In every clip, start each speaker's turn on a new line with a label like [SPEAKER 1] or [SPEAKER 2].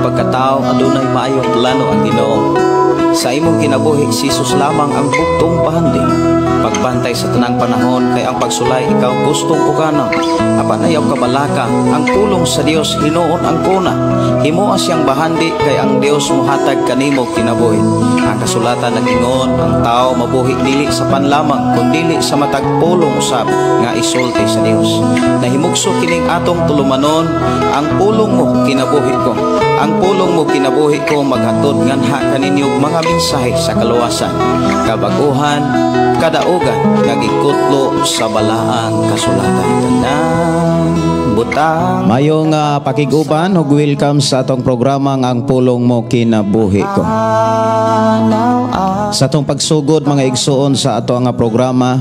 [SPEAKER 1] pagkatao adunay maayong plano ang Ginoo. Sa imong kinabuhi si Jesus lamang ang bugtong pahanding. Pagbantay sa tanang panahon kay ang pagsulay ikaw gustong pukana. Apan ayaw kabalaka ang pulong sa Dios hinuon ang kuna. Himuha siyang bahandi kay ang Dios mohatag kanimo kinabuhi. Ang kasulatan nagingon ang tao mabuhi dili sa panlamang kundi sa matag pulong usab nga isulti sa Dios. Nahimugso kining atong tulumanon ang pulong mo kinabuhi ko. Ang pulong mo kinabuhi ko maghatod nganha kaninyong mga mensahe sa kaluwasan, kabaguhan, kadaugan nga gikutlo sa balaang kasulatan. Butang
[SPEAKER 2] mayong pakiguban ug welcome sa atong programa nga ang pulong mo kinabuhi ko. Sa atong pagsugod mga igsuon sa ato nga programa,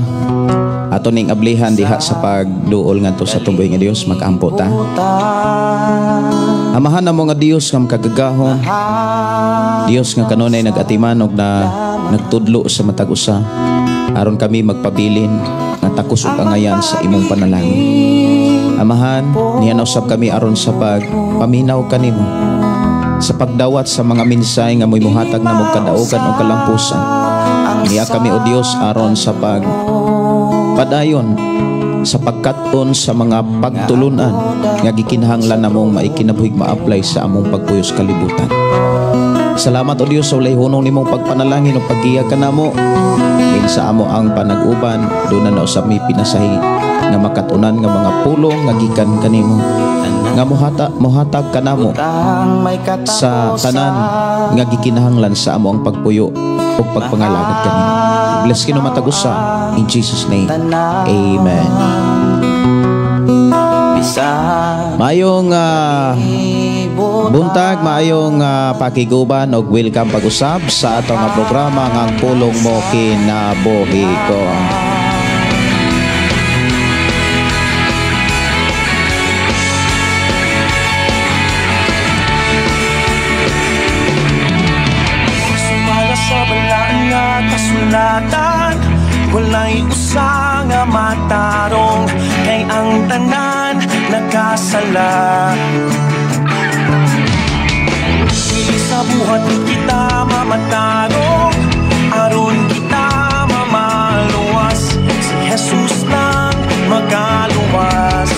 [SPEAKER 2] ato ning ablihan diha sa pagduol ngadto sa tuboy nga Dios, mag-ampo ta. Amahan na mo nga Dios nga makagagahon, Dios nga kanunay nag-atiman og na nagtudlo sa matag usa aron kami magpabilin nga takos ug angayan sa imong panalangin. Amahan, niya na usab kami aron sa pagpaminaw kanimo sa pagdawat sa mga mensahe nga mo'y muhatag na mong kadaugan o kalampusan. Niya kami o Dios aron sa padayon sa pagkaton sa mga pagtulunan nga gikinahanglan namong maikinabuhig ma-apply sa among pagpuyos kalibutan. Salamat o Dios sa walay hunong nimong pagpanalangin o paggiya kanamo. Din sa amo ang panag-uban doon na usab mi pinasahi nga makatunan nga mga pulong nga gikan kanimo nga mohatag kanamo sa tanan nga gikinahanglan sa amo ang pagpuyo o pagpangalagad kanimo. Bless kino matagusa in Jesus name. Amen. Mayong buntag, maayong pakiguban og welcome pag-usab sa atong programa nga ang pulong mo kinabuhi ko.
[SPEAKER 3] Sumala sa balaan nga kasulatan, walay usa nga matarong kay ang tanan nagkasala. Sa buhat kita mamatarong aron kita mamaluwas, si Jesus lang magaluwas.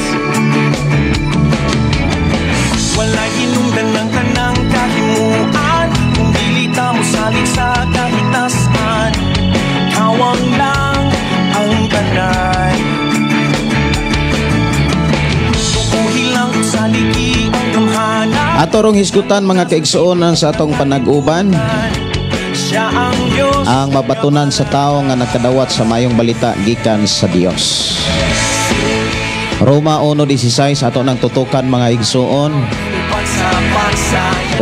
[SPEAKER 3] Walay hinungdan ng tanang kahimuan kung dili ta mo salig sa kahitasan. Kawang lang ang tanan, tukuhi lang sa ligi ang kamhanan.
[SPEAKER 2] Atorong hisgutan mga kaigsuonan sa atong panag-uban ang mabatunan sa tao nga nakadawat sa mayong balita gikan sa Dios. Roma 1:16 ato nang tutukan mga igsuon.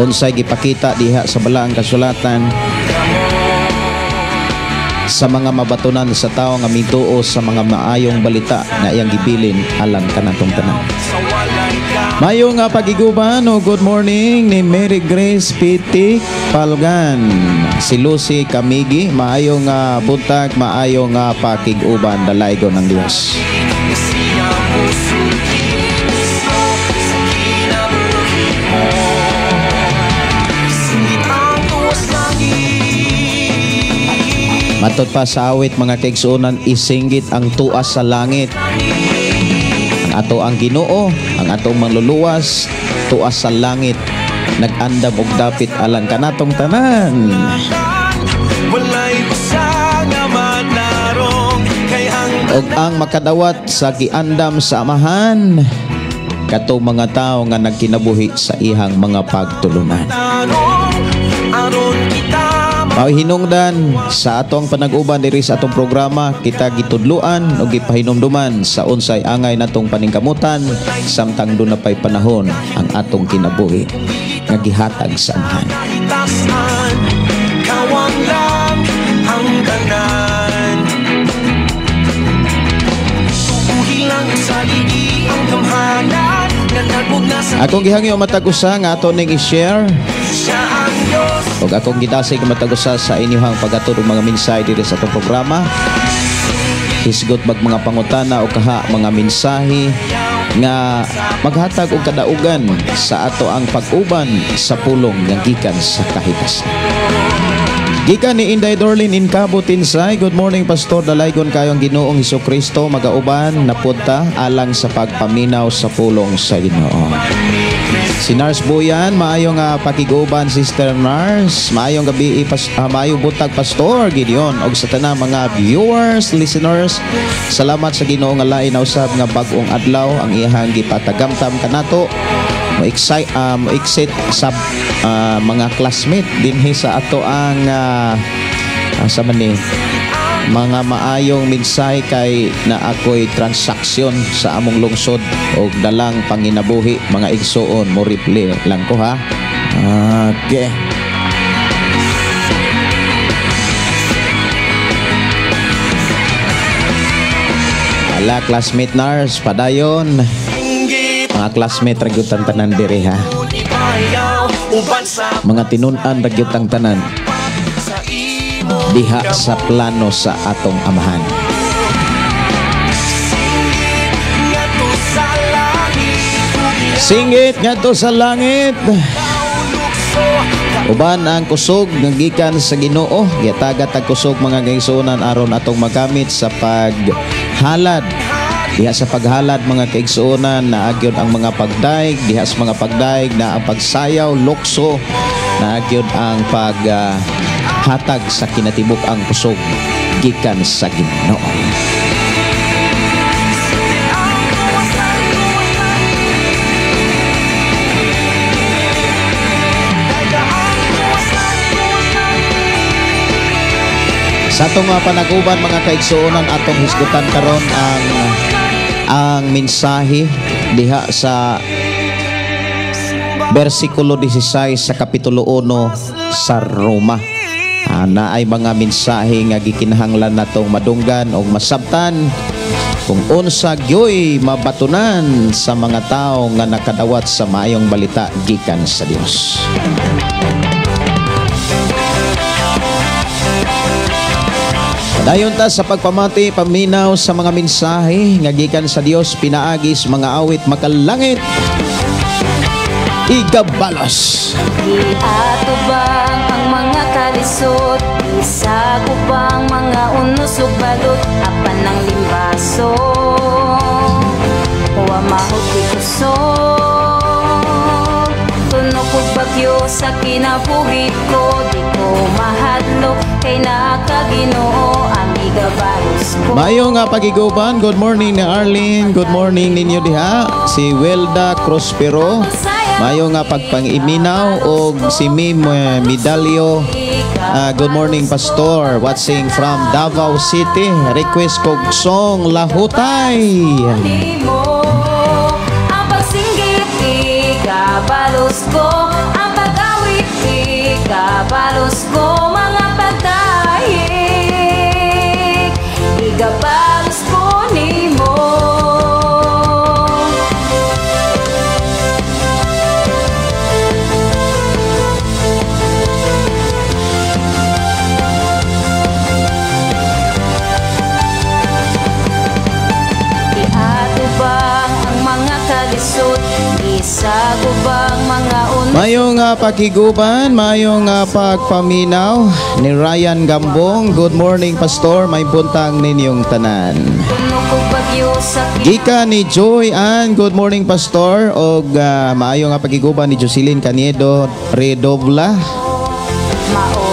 [SPEAKER 2] Unsay gipakita diha sa balaang kasulatan sa mga mabatunan sa tao nga mituo sa mga maayong balita nga iyang gibilin alang kanatong tanan. Mayo nga pagiguban o good morning ni Mary Grace Pitik Palgan, si Lucy Kamigi. Maayo nga buntag, maayo nga pakiguban, dalaygo ng Dios. Matod pa sa awit mga kaigsuonan, isinggit ang tuas sa langit. Ang ato ang Ginoo, ang atong manluluwas, tuas sa langit, nag-andam og dapit alang kanatong tanan. Og ang makadawat sa giandam sa amahan, katong mga tao nga nagkinabuhi sa ihang mga pagtulunan. Hinungdan sa atong panag-uban diri sa atong programa, kita gitudluan o gipahinumduman sa unsay angay natong paningkamutan samtang doon na pa'y panahon ang atong kinabuhi nga gihatag sa amahan. Kawang lang ang tanan, tubuhi lang sa ligi ang kamhanan. Akong gihangyo matag-usa nga ato ning i-share og akong gidasig matag-usa sa inyong paghatod og mga mensahe diri sa atong programa. Hisgot bag mga pangutana o kaha mga mensahe nga maghatag og kadaugan sa ato ang pag-uban sa pulong nga gikan sa kahipasan. Gikan ni Inday Dorlin Incabo Tinsay. Good morning Pastor, dalaygon kayong Ginoong Hesukristo magauban na punta alang sa pagpaminaw sa pulong sa Ginoo. Si Nars Boyan, maayong pakiguban Sister Nars, maayong gabi maayong butag Pastor Gideon og sa tanang mga viewers, listeners. Salamat sa Ginoo nga lain na usab nga bag-ong adlaw ang iyang gipatagamtam kanato. Exit sa mga classmate dinhi sa ato ang sa mani mga maayong minsay kay na ako'y transaksyon sa among lungsod o dalang panginabuhi mga igsoon mo reply lang ko ha. Okay. Ala classmate Nars padayon. Mga classmate ragyutang tanan dire ha. Mga tinun-an ragyutang tanan diha sa plano sa atong amahan. Singit ngadto sa langit. Uban ang kusog nga gikan sa Ginoo, giatagat ang kusog mga kaigsuonan aron atong magamit sa paghalad. Diha sa paghalad mga kaigsuonan na agyod ang mga pagdaig, diha sa mga pagdaig na ang pagsayaw, lukso, na agyod ang paghatag sa kinatibuk ang kusog gikan sa Ginoo. Sa atong panaguban mga kaigsuonan atong hisgutan karon ang mensahe diha sa versikulo 16 sa kapitulo 1 sa Roma. Na ay mga mensahe nga gikinahanglan natong madunggan o masabtan kung unsa gyoy mabatunan sa mga tao nga nakadawat sa maayong balita gikan sa Dios. Dayon ta sa pagpamati paminaw sa mga mensahe nga gikan sa Dios pinaagis mga awit makalangit igabalos.
[SPEAKER 4] Iatubang ang mga kalisod, isa kubang mga unos ug balot apan ng limbaso. Wa mahuti kusog, tunog ug bagyo sa kinabuhi ko, di ko mahadlok kay nakaginoo ang igabalos ko.
[SPEAKER 2] Mayong pagiguban, good morning ni Arlene, good morning ninyo diha, si Welda Prospero. Mayong pagpangiminaw o si Mim Medalyo. Good morning Pastor, watching from Davao City. Request kog song Lahutay.
[SPEAKER 4] Ang pagsinggit ikabalos ko, ang pag-awit ikabalos ko, mga pagdahig ikabalos ko nimo. Isa kubang mga unos.
[SPEAKER 2] Mayong pakiguban, mayong pagpaminaw ni Ryan Gambong. Good morning Pastor, may buntang ninyong tanan. Gika ni Joy Ann, good morning Pastor. Og maayong pakiguban ni Jocelyn Caniedo Redobla.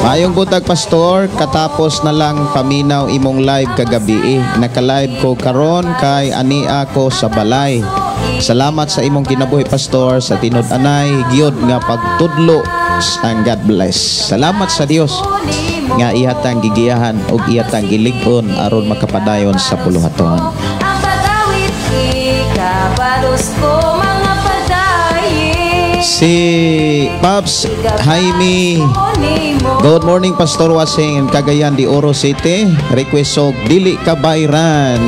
[SPEAKER 2] Mayong buntag Pastor, katapos na lang paminaw imong live kagabi. Naka-live ko karon kay ani ako sa balay. Salamat sa imong kinabuhi Pastor sa tinud-anay gyud nga pagtudlo ang God bless. Salamat sa Dios nga ihatang gigiyahan ug ihatang gilig-on aron makapadayon sa puluhaton.
[SPEAKER 4] Ang pag-awit ikabalos ko, mga padayin.
[SPEAKER 2] Si Pops Jaime, good morning Pastor Wasing Cagayan de Oro City. Request og dili kabayran.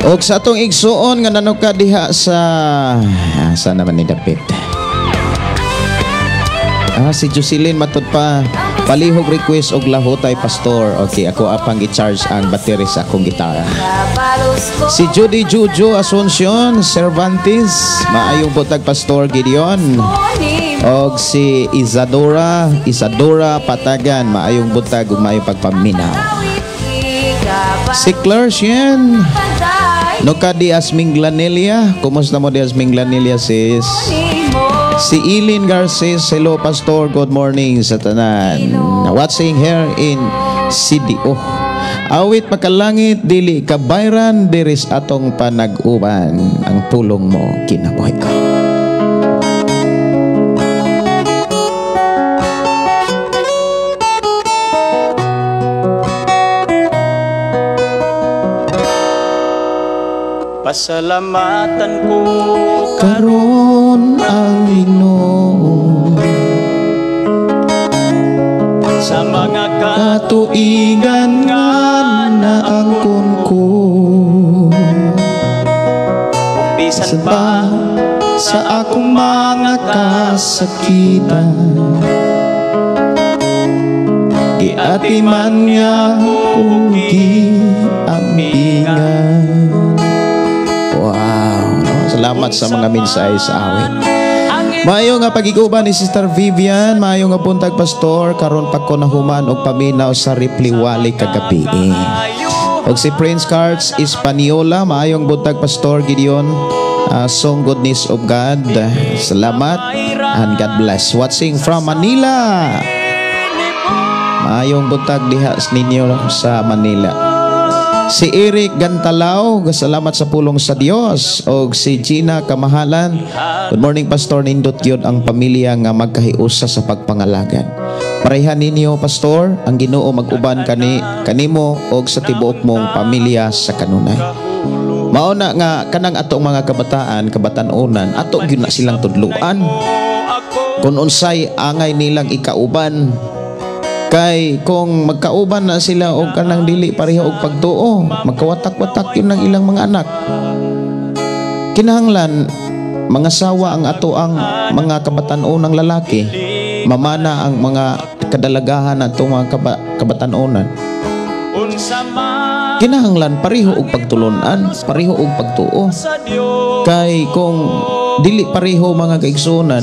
[SPEAKER 2] Og sa atong igsuon nga nanuka diha sa saan naman ni David? Si Jocelyn matud pa palihog request og lahutay pastor. Okay, ako apang i-charge ang battery sa akong gitara. Si Judy Juju Asuncion Cervantes, maayong butag pastor Gideon. Og si Isadora Patagan, maayong butag ug maayong pagpaminaw. Si Claire Sien Nuka di Asming Glanelia. Kumusta mo di Asming Glanelia sis? Si Eileen Garces, hello pastor, good morning sa tanan. Watching here in CDO. Awit makalangit dili kabayran diris atong panag-uban. Ang tulong mo kinabuhi ko.
[SPEAKER 3] Pasalamatan ko
[SPEAKER 2] Karon ang Ginoo
[SPEAKER 3] sa mga
[SPEAKER 2] katuigan nga naangkon ko.
[SPEAKER 3] bisan
[SPEAKER 2] Ba sa akong mga kasakitan, giatiman niya kung giambingan. Wow, no? Salamat sa mga mensahe sa awit. Maayo nga pag-iguban ni Sister Vivian, maayo nga buntag pastor, karon pa ko nahuman og paminaw sa Ripliwali kagabi. Og si Prince Cards Hispaniola, maayong buntag pastor Gideon, song goodness of God. Salamat and God bless. Watching from Manila. Maayong buntag diha ninyo sa Manila. Si Eric Gantalao, salamat sa pulong sa Dios. Og si Gina Kamahalan, good morning pastor, nindot yun ang pamilya nga magkahiusa sa pagpangalagan. Parehan ninyo pastor, ang Ginoo mag-uban kanimo og sa tibuok mong pamilya sa kanunay. Mauna nga kanang atong mga kabatan-onan, ato gyud na silang tudluan kung unsay angay nilang ikauban. Kay kung magkauban na sila og kanang dili pareho og pagtuo, magkawatak-watak yun ng ilang mga anak. Kinahanglan mga sawa ang ato ang mga kabatan-onang lalaki, mamana ang mga kadalagahan atong mga kabatan-onan. Kinahanglan pareho og pagtulunan, pareho og pagtuo. Kay kung dili pareho mga kaigsunan,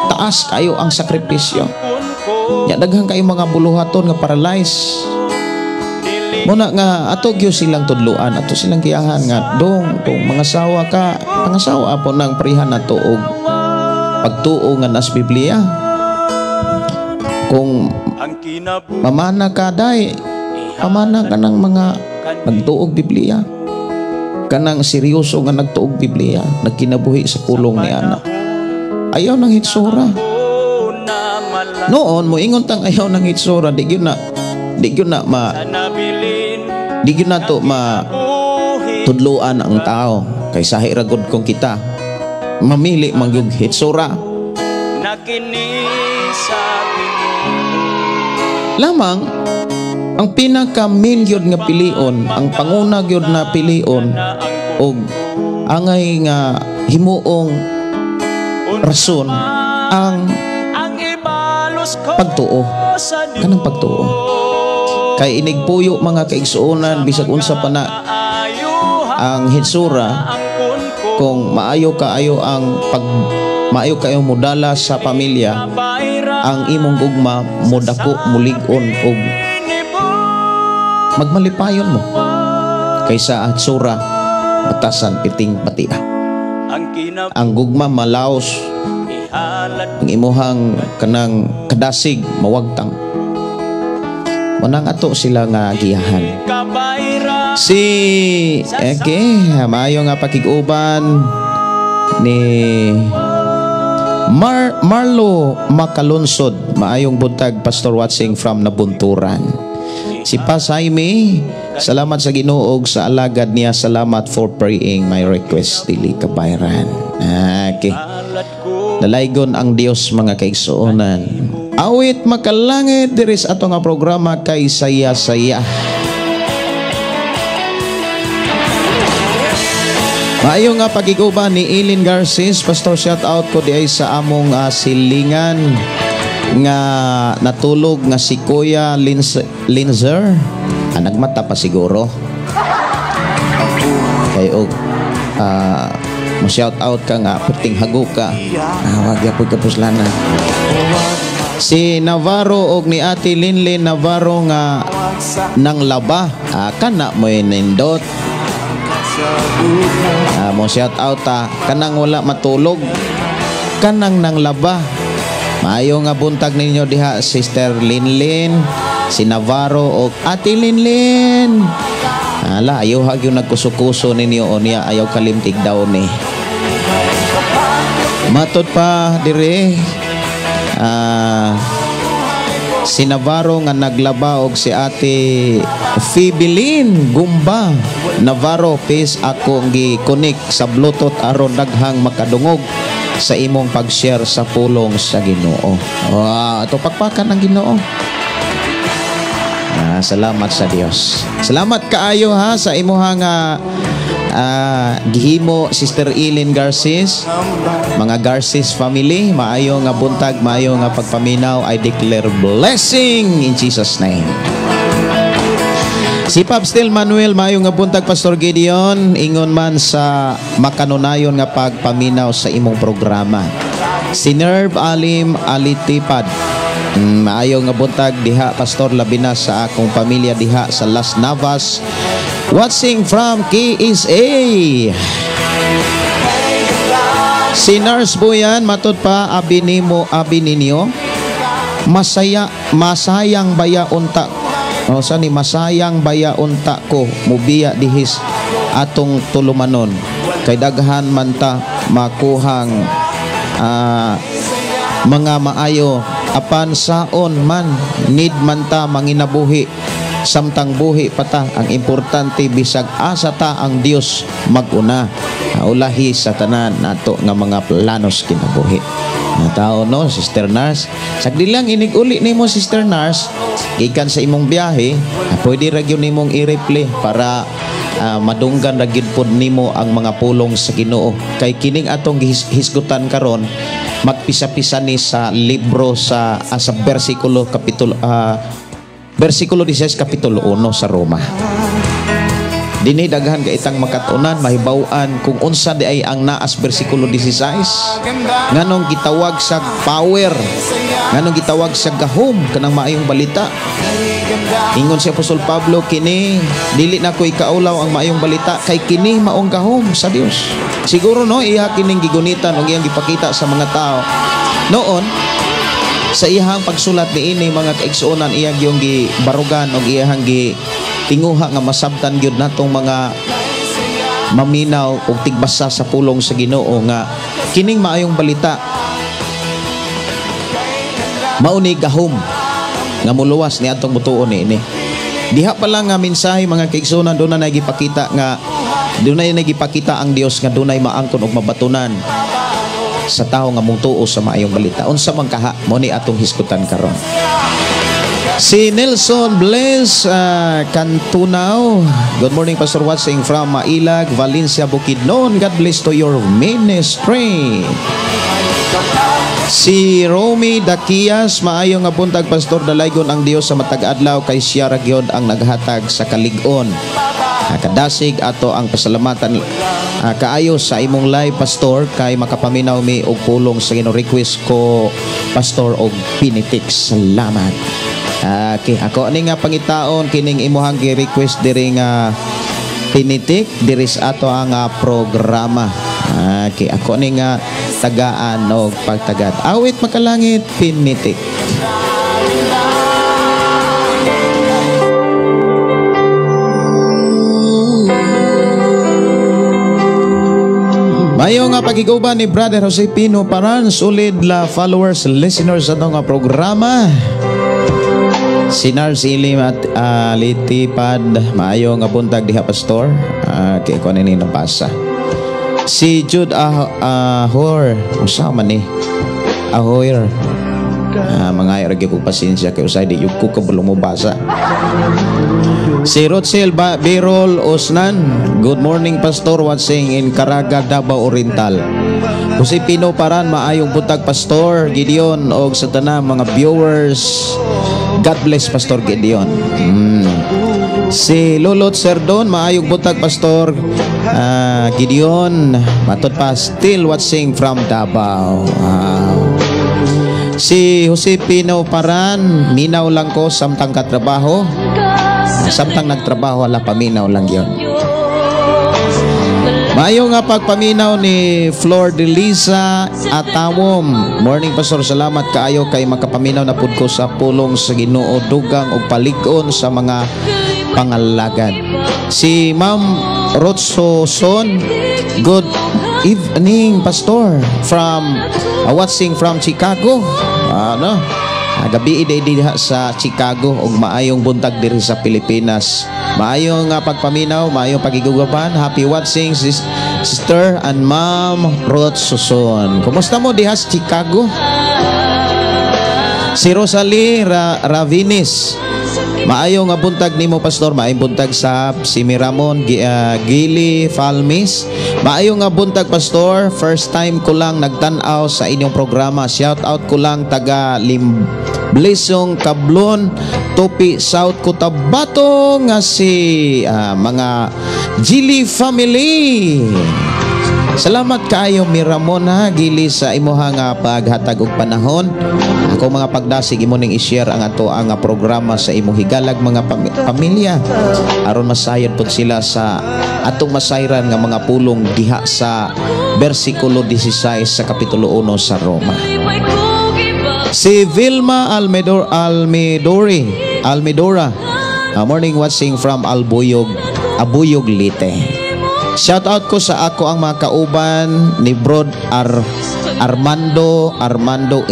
[SPEAKER 2] taas kayo ang sakripisyo. Ya daghang kayo mga buluhaton nga paralyze. Muna nga ato gyud silang tudluan, ato silang giyahan nga dong kung mga sawa ka, pangasawa po nang parihan nato og pagtuo nga nas Biblia. Kung mamana ka day, pamana ka ng mga nagtuog Biblia. Kanang seryoso nga nagtuog Biblia, nagkinabuhi sa pulong ni ana. Ayaw ng hitsura. Noon mo ingon tang ayaw ng hitsura, di gyud na to ma tudluan ang tao. Kay sahi ragod kong kita mamili mangyug hitsura. Lamang ang pinaka-main gyud nga pilion, ang panguna gyud na pilion og angay nga himuong rason ang pagtuo, kanang pagtuo. Kay inigpuyo mga kaigsuonan bisag unsa pa na ang hitsura, kung maayo kaayo kayong modala sa pamilya, ang imong gugma modako mulig-on og magmalipayon mo kaysa hitsura batasan piting batia. Ang gugma malaos, ang imuhang kanang kadasig mawagtang. Manang ato sila nga giyahan. Si maayo nga pakiguban ni Marlo Makalunsod, maayong buntag pastor watching from Nabunturan. Si Pasaime, salamat sa Ginoo og sa alagad niya, salamat for praying my request dili kabayran. Okay. Dalaygon ang Dios mga kaigsuonan. Awit makalangit diris ato nga programa kay saya-saya. Maayo nga pagiguban ni Eileen Garces, pastor, shout out ko di ay sa among silingan nga natulog nga si Kuya Linzer. Nagmata pa siguro. Kayo mo shout out ka nga puting hago ka. Wag ya pud kapuslanan. Si Navarro og ni Ate Linlin Navarro nga nang laba, kana mo nindot. Mo shout out kanang wala matulog, kanang nang laba. Maayo nga buntag ninyo diha, Sister Linlin, si Navarro og Ate Linlin. Ala, ayaw hagyo nagkusukuso ninyo o niya ayaw kalimtig daw ni. Matod pa dire si Navarro nga naglaba og si Ate Fibilin Gumba Navarro, peace akong gi-connect sa Bluetooth aron daghang makadungog sa imong pag-share sa pulong sa Ginoo. Wow, ito pakpakan ng Ginoo. Salamat sa Dios. Salamat kaayo ha sa imuhang gihimo, Sister Eileen Garces, mga Garces family. Maayo nga buntag, maayo nga pagpaminaw. I declare blessing in Jesus name. Si Papstil Manuel, maayo nga buntag, Pastor Gideon, ingon man sa makanunayon nga pagpaminaw sa imong programa. Si Nerv Alim Alitipad, maayo nga buntag diha, Pastor, labina sa akong pamilya diha sa Las Navas, watching from KSA. Si Nurse Buyan, matod pa, abi ninyo, masayang baya unta. O sani, masayang baya unta ko, mubiya dihis atong tulumanon. Kay daghan man ta makuhang mga maayo, apan saon man, need man ta manginabuhi. Samtang buhi pata, ang importante bisag asa ta ang Dios maguna. Ulahi sa tanan nato nga mga planos kinabuhi. Tao no, Sister Nars. Sagdi lang inig-uli nimo, Sister Nars, gikan sa imong biyahe, pwede ra gyud nimong i-replay para madunggan ra gyud pod nimo ang mga pulong sa Ginoo. Kay kining atong hisgutan karon, magpisa-pisa ni sa libro sa bersikulo versikulo 16 kapitulo 1 sa Roma. Dinhi daghan ka itang makatunan, mahibawaan kung unsa di ay ang naas versikulo 16. Nganong gitawag sa power, nganong gitawag sa gahom kanang maayong balita. Ingon si Apostol Pablo, kini dili na ko ikaulaw ang maayong balita, kay kini maong gahom sa Dios. Siguro no, iya kining gigunitan og iyang gipakita sa mga tao noon. Sa iyang pagsulat ni ini, mga kaigsuonan, iyang yung gibarugan o iyang tinguha nga masabtan gyud natong mga maminaw o tigbasa sa pulong sa Ginoo nga kining maayong balita mauni gahom nga muluwas ni atong butuon ni ini. Diha pa lang nga mensahe, mga kaigsuonan, doon na nagipakita nga doon na nagipakita ang Dios nga doon ay maangkon og mabatunan sa tao nga mong tuo sa maayong balita. Unsa man kaha mo ni atong hiskutan karon. Si Nelson Bless Cantunao, good morning, Pastor, watching from Mailag, Valencia, Bukidnon. God bless to your ministry. Si Romy Dakias, maayo nga buntag, Pastor, dalaygon ang Dios sa matag adlaw, kay siya ra gyud ang naghatag sa kalig-on. Kadasig ato ang pasalamatan kaayo sa imong live, Pastor, kay makapaminaw mi og pulong sa Ginoo. Request ko, Pastor, og pinitik. Salamat. Okay, ako ni nga pangitaon kining imuhang gi-request diri nga pinitik diri sa ato ang programa. Okay, ako ni nga tagaan og pagtagad. Awit makalangit, pinitik. Mayo nga pagiguban ni Brother Jose Pino Paran, solid la followers, listeners sa itong programa. Si Nars Ilim at Litipad, maayo nga buntag diha, Pastor. Kaya ko nini nabasa. Si Jude Ahor, usama ni Ahoyer. Mga iragyo ko pasensya kay usay di yung ko kabalo mo basa. Si Rotsel Birol Osnan, good morning Pastor, watching in Caraga, Davao Oriental. Jose Pino Paran, maayong buntag Pastor Gideon og sa tanang mga viewers. God bless Pastor Gideon. Si Lulot Serdon, maayong buntag Pastor Gideon. Matod pa, still watching from Davao. Si Jose Pino Paran, minaw lang ko samtang katrabaho. Samtang nagtrabaho, wala paminaw lang yon. Mayo nga pagpaminaw ni Flor de Lisa Atawom. Morning Pastor, salamat kaayo kay makapaminaw na pud ko sa pulong sa Ginoo, dugang og palig-on sa mga pangalagad. Si Ma'am Rotso Son, good evening Pastor from watching from Chicago. Gabi diha sa Chicago og maayong buntag diri sa Pilipinas. Maayong pagpaminaw, maayong pagigugaban. Happy watching Sister and Ma'am Ruth Suson. Kumusta mo diha sa Chicago? Si Rosalie Ravinis, maayong buntag nimo Pastor, maayong buntag sa si Miramon Gili Falmis. Maayong buntag Pastor, first time ko lang nagtan-aw sa inyong programa. Shout out ko lang taga Blessong Kablon, Topi South Cotabato nga si mga Gili family. Salamat kaayo Miramon Gili sa imuhang paghatag og panahon. Ako mga pagdasig imo ning i-share ang ato ang programa sa imong higalag mga pamilya aron masayod pud sila sa atong masayran nga mga pulong diha sa bersikulo 16 sa kapitulo 1 sa Roma. Si Vilma Almedora, morning watching from Abuyog Lite. Shout out ko sa ako ang mga kauban ni Brod Armando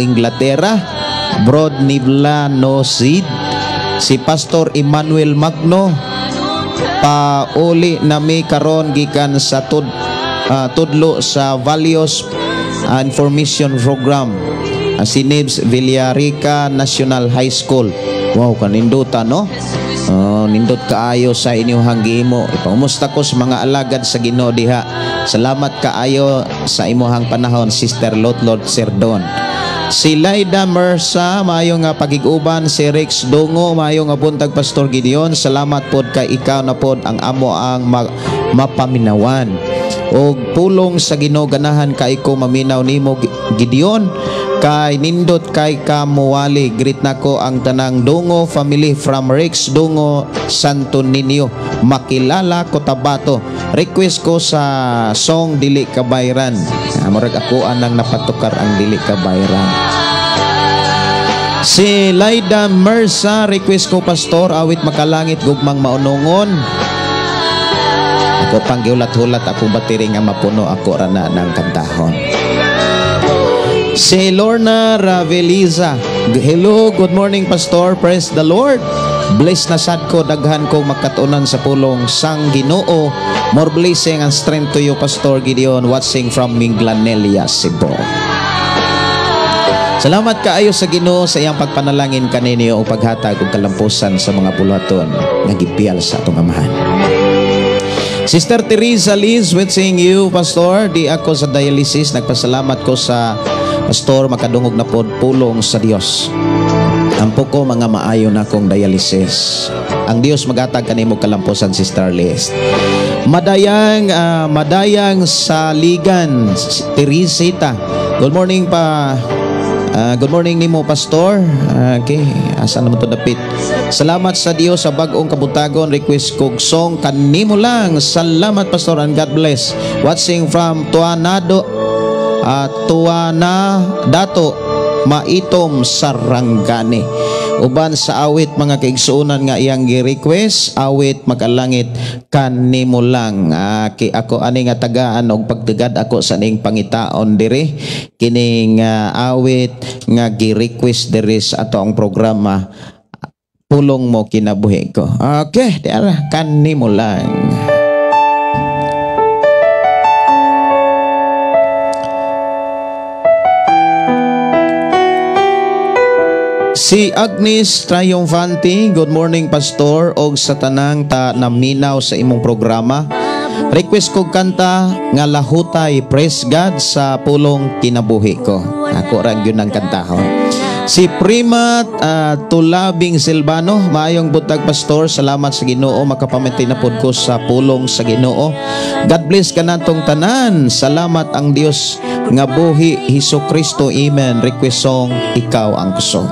[SPEAKER 2] Inglaterra, Brod Nibla Nosid, si Pastor Emmanuel Magno, pauli nami karon gikan sa tudlo sa Values Information Program, si Nibs Villarica National High School. Wow, kaninduta no? Nindot kaayo sa inyong gihimo. Ipangumusta ko sa mga alagad sa Ginoo diha. Salamat kaayo sa imuhang panahon Sister Lotlot Serdon. Si Laida Mersa, maayong pagiguban. Si Rex Dongo, maayong buntag Pastor Gideon. Salamat pod kay ikaw na pod ang amo ang mapaminawan. Og pulong sa Ginoo ganahan kay ko maminaw nimo Gideon. Kay nindot kay kamuwali, greet nako ang tanang Dongo family from Rex Dongo, Santo Niño, Makilala, Cotabato. Request ko sa song Dili Kabayran. Murag ako anang napatukar ang Dili Kabayran. Si Laida Mersa, request ko Pastor, awit makalangit gugmang maunungon. Ako pang giulat-hulat ako batiri nga mapuno ako rana ng kantahon. Si Lorna Raveliza, hello, good morning Pastor, praise the Lord. Bless na sad ko, daghan ko makatunan sa pulong sang Ginoo. More blessing and strength to you Pastor Gideon, watching from Minglanelia, Cebu. Salamat kaayo sa Ginoo sa iyang pagpanalangin kaninyo o paghatag og kalampusan sa mga buluhaton nga gibiyal sa atong amahan. Sister Teresa Liz, wishing you Pastor, di ako sa dialysis, nagpasalamat ko sa Pastor makadungog na pod pulong sa Dios. Ampo ko mga maayo na akong dialysis. Ang Dios magatag kanimo kalampusan Sister Liz. Madayang sa Ligan, Teresita. Good morning pa. Good morning nimo Pastor. Okay, asa naman to dapit. Salamat sa Dios sa bag-ong kabutagon. Request kog song kanimo lang. Salamat Pastor and God bless. Watching from Tuana Dato Maitom Sarangani. Uban sa awit mga kaigsuunan nga iyang gi-request, awit magalangit kanimo lang. Ako ani nga tagaan og pagtugad ako sa ning pangitaon diri kining awit nga gi-request diri sa ato ang programa pulong mo kinabuhi ko. Okay, diara kanimo lang. Si Agnes Triumphante, good morning pastor og sa tanang ta naminaw sa imong programa. Request kog kanta nga lahutay, praise God sa pulong kinabuhi ko. Ako ra gyud ang kantahon. Si Prima Tulabing Silvano, maayong butag pastor, salamat sa Ginoo makapamati na pud ko sa pulong sa Ginoo. God bless kanatong tanan. Salamat ang Dios nga buhi Hesukristo. Amen. Request song Ikaw ang Gusto.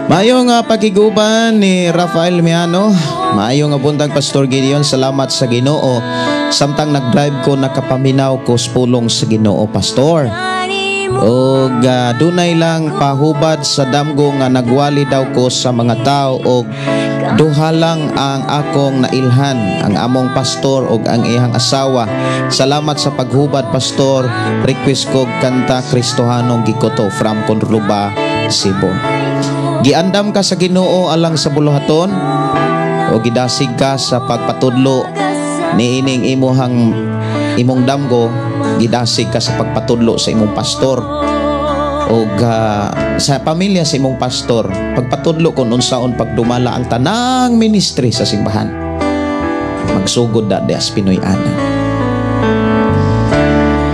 [SPEAKER 2] Maayong pagiguban ni Rafael Miano. Maayong buntag Pastor Gideon. Salamat sa Ginoo. Samtang nag-drive ko, nakapaminaw ko sa pulong sa Ginoo, Pastor. O dunay lang pahubad sa damgo nga nagwali daw ko sa mga tao o duha lang ang akong nailhan, ang among pastor o ang iyang asawa. Salamat sa paghubad, Pastor. Request ko kanta Kristohanong Gikoto from Conruba, Cebu. Giandam ka sa Ginoo alang sa buluhaton o gidasig ka sa pagpatudlo ni ining imong damgo, gidasig ka sa pagpatudlo sa imong pastor o sa pamilya sa imong pastor, pagpatudlo kung unsaon pagdumala ang tanang ministry sa simbahan. Magsugod da as Pinoy ana.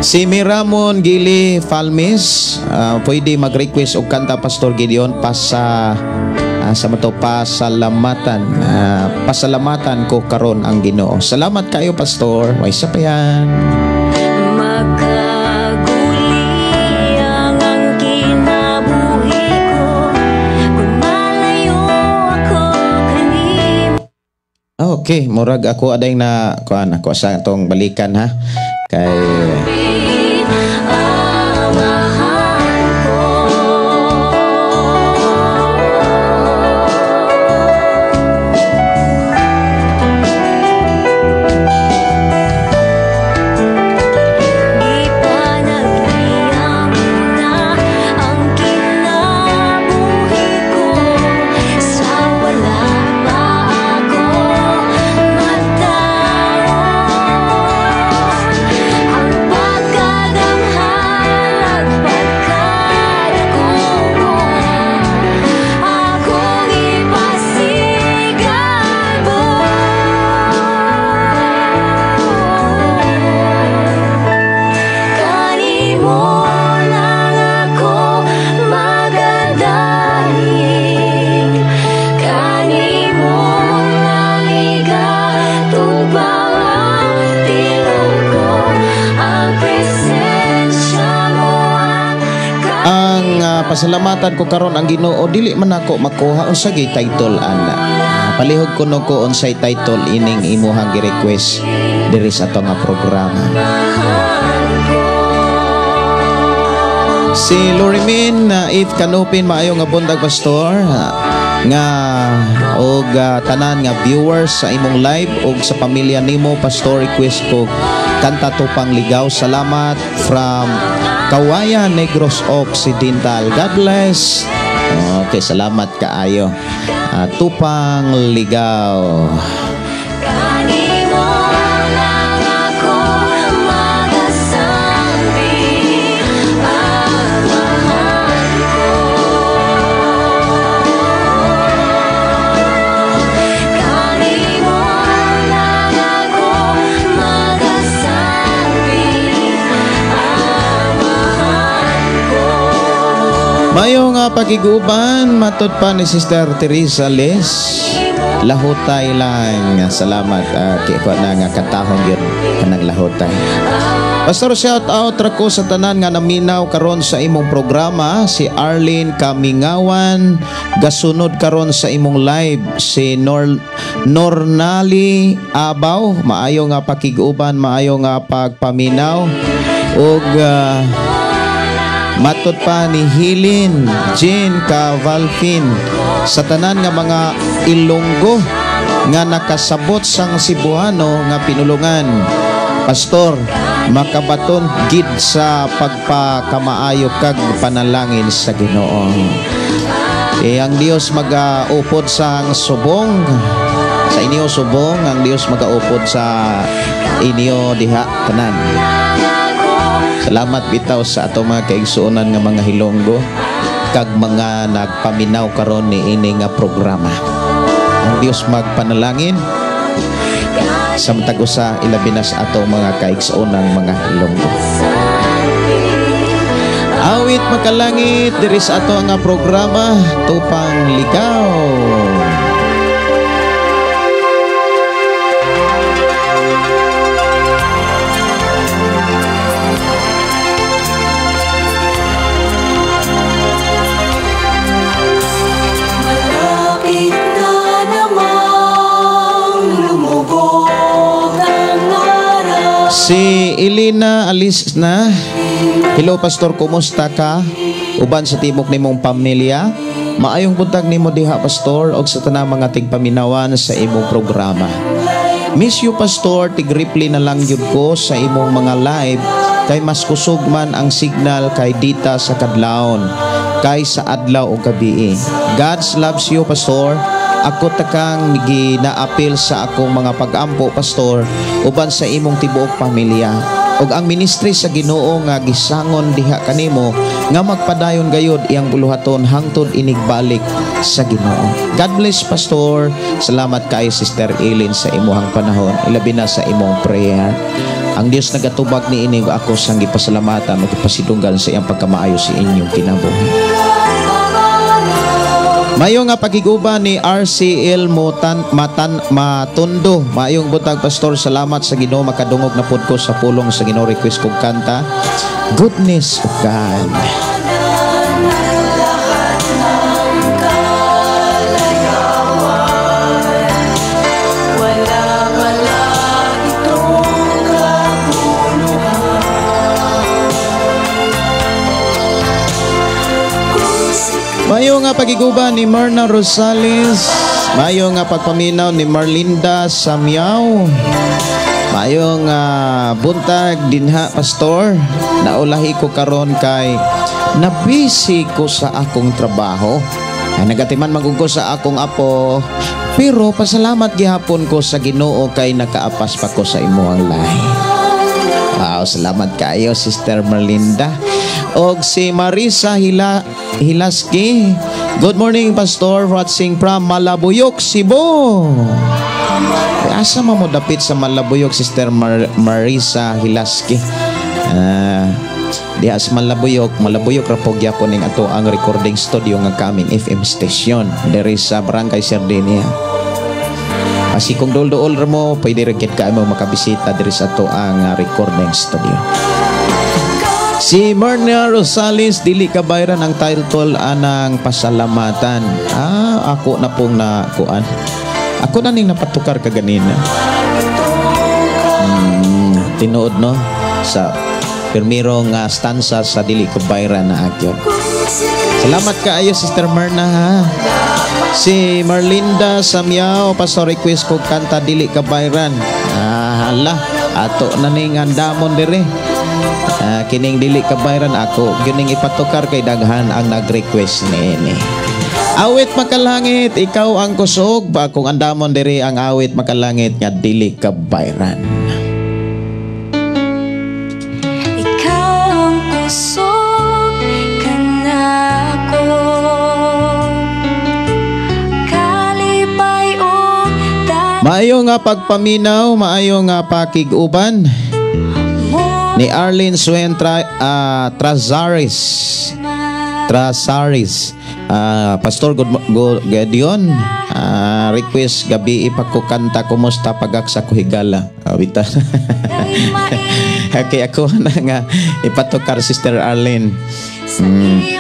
[SPEAKER 2] Si Miramon Gili Falmis, pwede mag-request og kanta Pastor Gideon sa pasalamatan. Pasalamatan ko karon ang Ginoo. Salamat kayo Pastor. Way sa payan. Okay, murag ako aday na kuan ako sa atong balikan ha. Kay pasalamatan ko karon ang Ginoo, dili man ako makuha unsay title ana. Palihog ko ko unsay title ining imuhang gi-request diri sa atong programa. Si Lorimin if kanupin maayo nga buntag Pastor nga og tanan nga viewers sa imong live og sa pamilya nimo Pastor, request ko kanta Tupang Ligaw. Salamat from Kawayan, Negros Occidental. God bless. Okay, salamat kaayo. Tupang Ligaw. Mayong pagiguban matud pa ni Sister Teresa Les. Lahutay lang. Salamat kay ko na nga katahon yun kanang lahutay. Pastor, shout out ra ko sa tanan nga naminaw karon sa imong programa. Si Arlene Kamingawan gasunod karon sa imong live. Si Nornali Abaw, maayo nga pakiguban, maayo nga pagpaminaw og matud pa ni Hilin Jane Cavalfin sa tanan nga mga Ilonggo nga nakasabot sang Cebuano nga pinulungan. Pastor, makabaton gid sa pagpakamaayo kag panalangin sa Ginoo. Ang Dios mag-upod sa subong sa inyo subong, ang Dios mag-upod sa inyo diha tanan. Salamat bitaw sa ato mga kaigsuonan nga mga Hilonggo kag mga nagpaminaw karon ni ini nga programa. Ang Dios magpanalangin sa matag usa ilabi na sa ato mga kaigsuonan mga Hilonggo. Awit makalangit diri sa ato nga programa Tupang Ligaw. Si Elena alis na. Hello Pastor, kumusta ka? Uban sa tibok nimong pamilya. Maayong buntag nimo diha Pastor og sa tanang mga tigpaminawan sa imong programa. Miss you Pastor, tigripli na lang yun ko sa imong mga live kay mas kusog man ang signal kay dita sa kadlawon kay sa adlaw o gabi. God's loves you Pastor. Ako takang ginaapil sa akong mga pag-ampo Pastor uban sa imong tibuok pamilya ug ang ministry sa Ginoo nga gisangon diha kanimo nga magpadayon gayud iyang buluhaton hangtod inigbalik sa Ginoo. God bless Pastor. Salamat kay Sister Eileen sa imuhang panahon ilabi na sa imong prayer. Ang Dios nagatubag ni ini ako sang gipasalamatan ug gipasidunggan sa iyang pagkamaayo sa inyong kinabuhi. Mayong nga pagiguba ni RCL Matundo. Mayong butag Pastor, salamat sa Ginoo makadungog na pud ko sa pulong sa Ginoo request kong kanta Goodness of God. Mayo nga pagiguba ni Marna Rosales. Mayo nga pagpaminaw ni Marlinda Samyaw. Mayo nga buntag dinha Pastor. Naulahi ko karon kay nabisi ko sa akong trabaho. Ay nagatiman magugko sa akong apo. Pero pasalamat gihapon ko sa Ginoo kay nakaapas pa ko sa imuhang lahi. Wow, salamat kayo Sister Marlinda. Og si Marisa Hilaski. Good morning Pastor, watching from Malabuyok, Cebu. Asa mo dapit sa Malabuyok Sister Marisa Hilaski. Diha sa Malabuyok ra po gyapon ning ato ang recording studio nga kaming FM station diri sa Barangay Sardinia. Asi kung dol-dol ra mo, pwede ra gid ka mo makabisita diri sa ato ang recording studio. Si Marna Rosales, dili ka bayran ang title anang pasalamatan. Ako na pong nakuan. Ako na ning napatukar kaganina. Tinuod no sa pirmirong stanza sa dili ka bayran na agyon. Salamat kaayo Sister Marna ha. Si Marlinda Samyaw, pastor request ko kanta dili ka bayran. Hala, ato na ning andamon dire. Kining dili kabayran ako gining ipatukar kay daghan ang nag-request niini. Awit makalangit, ikaw ang kusog ba kung andamon diri ang awit makalangit nga dili kabayran.
[SPEAKER 4] Ikaw ang kusog kanako kalipay o
[SPEAKER 2] Maayo nga pagpaminaw, maayo nga pakiguban ni Arlene Suen Trazaris. Pastor Gideon, request gabi ipakukanta kumusta pagaksa ko higala. Wita. Kaya ako na nga ipatukar Sister Arlene.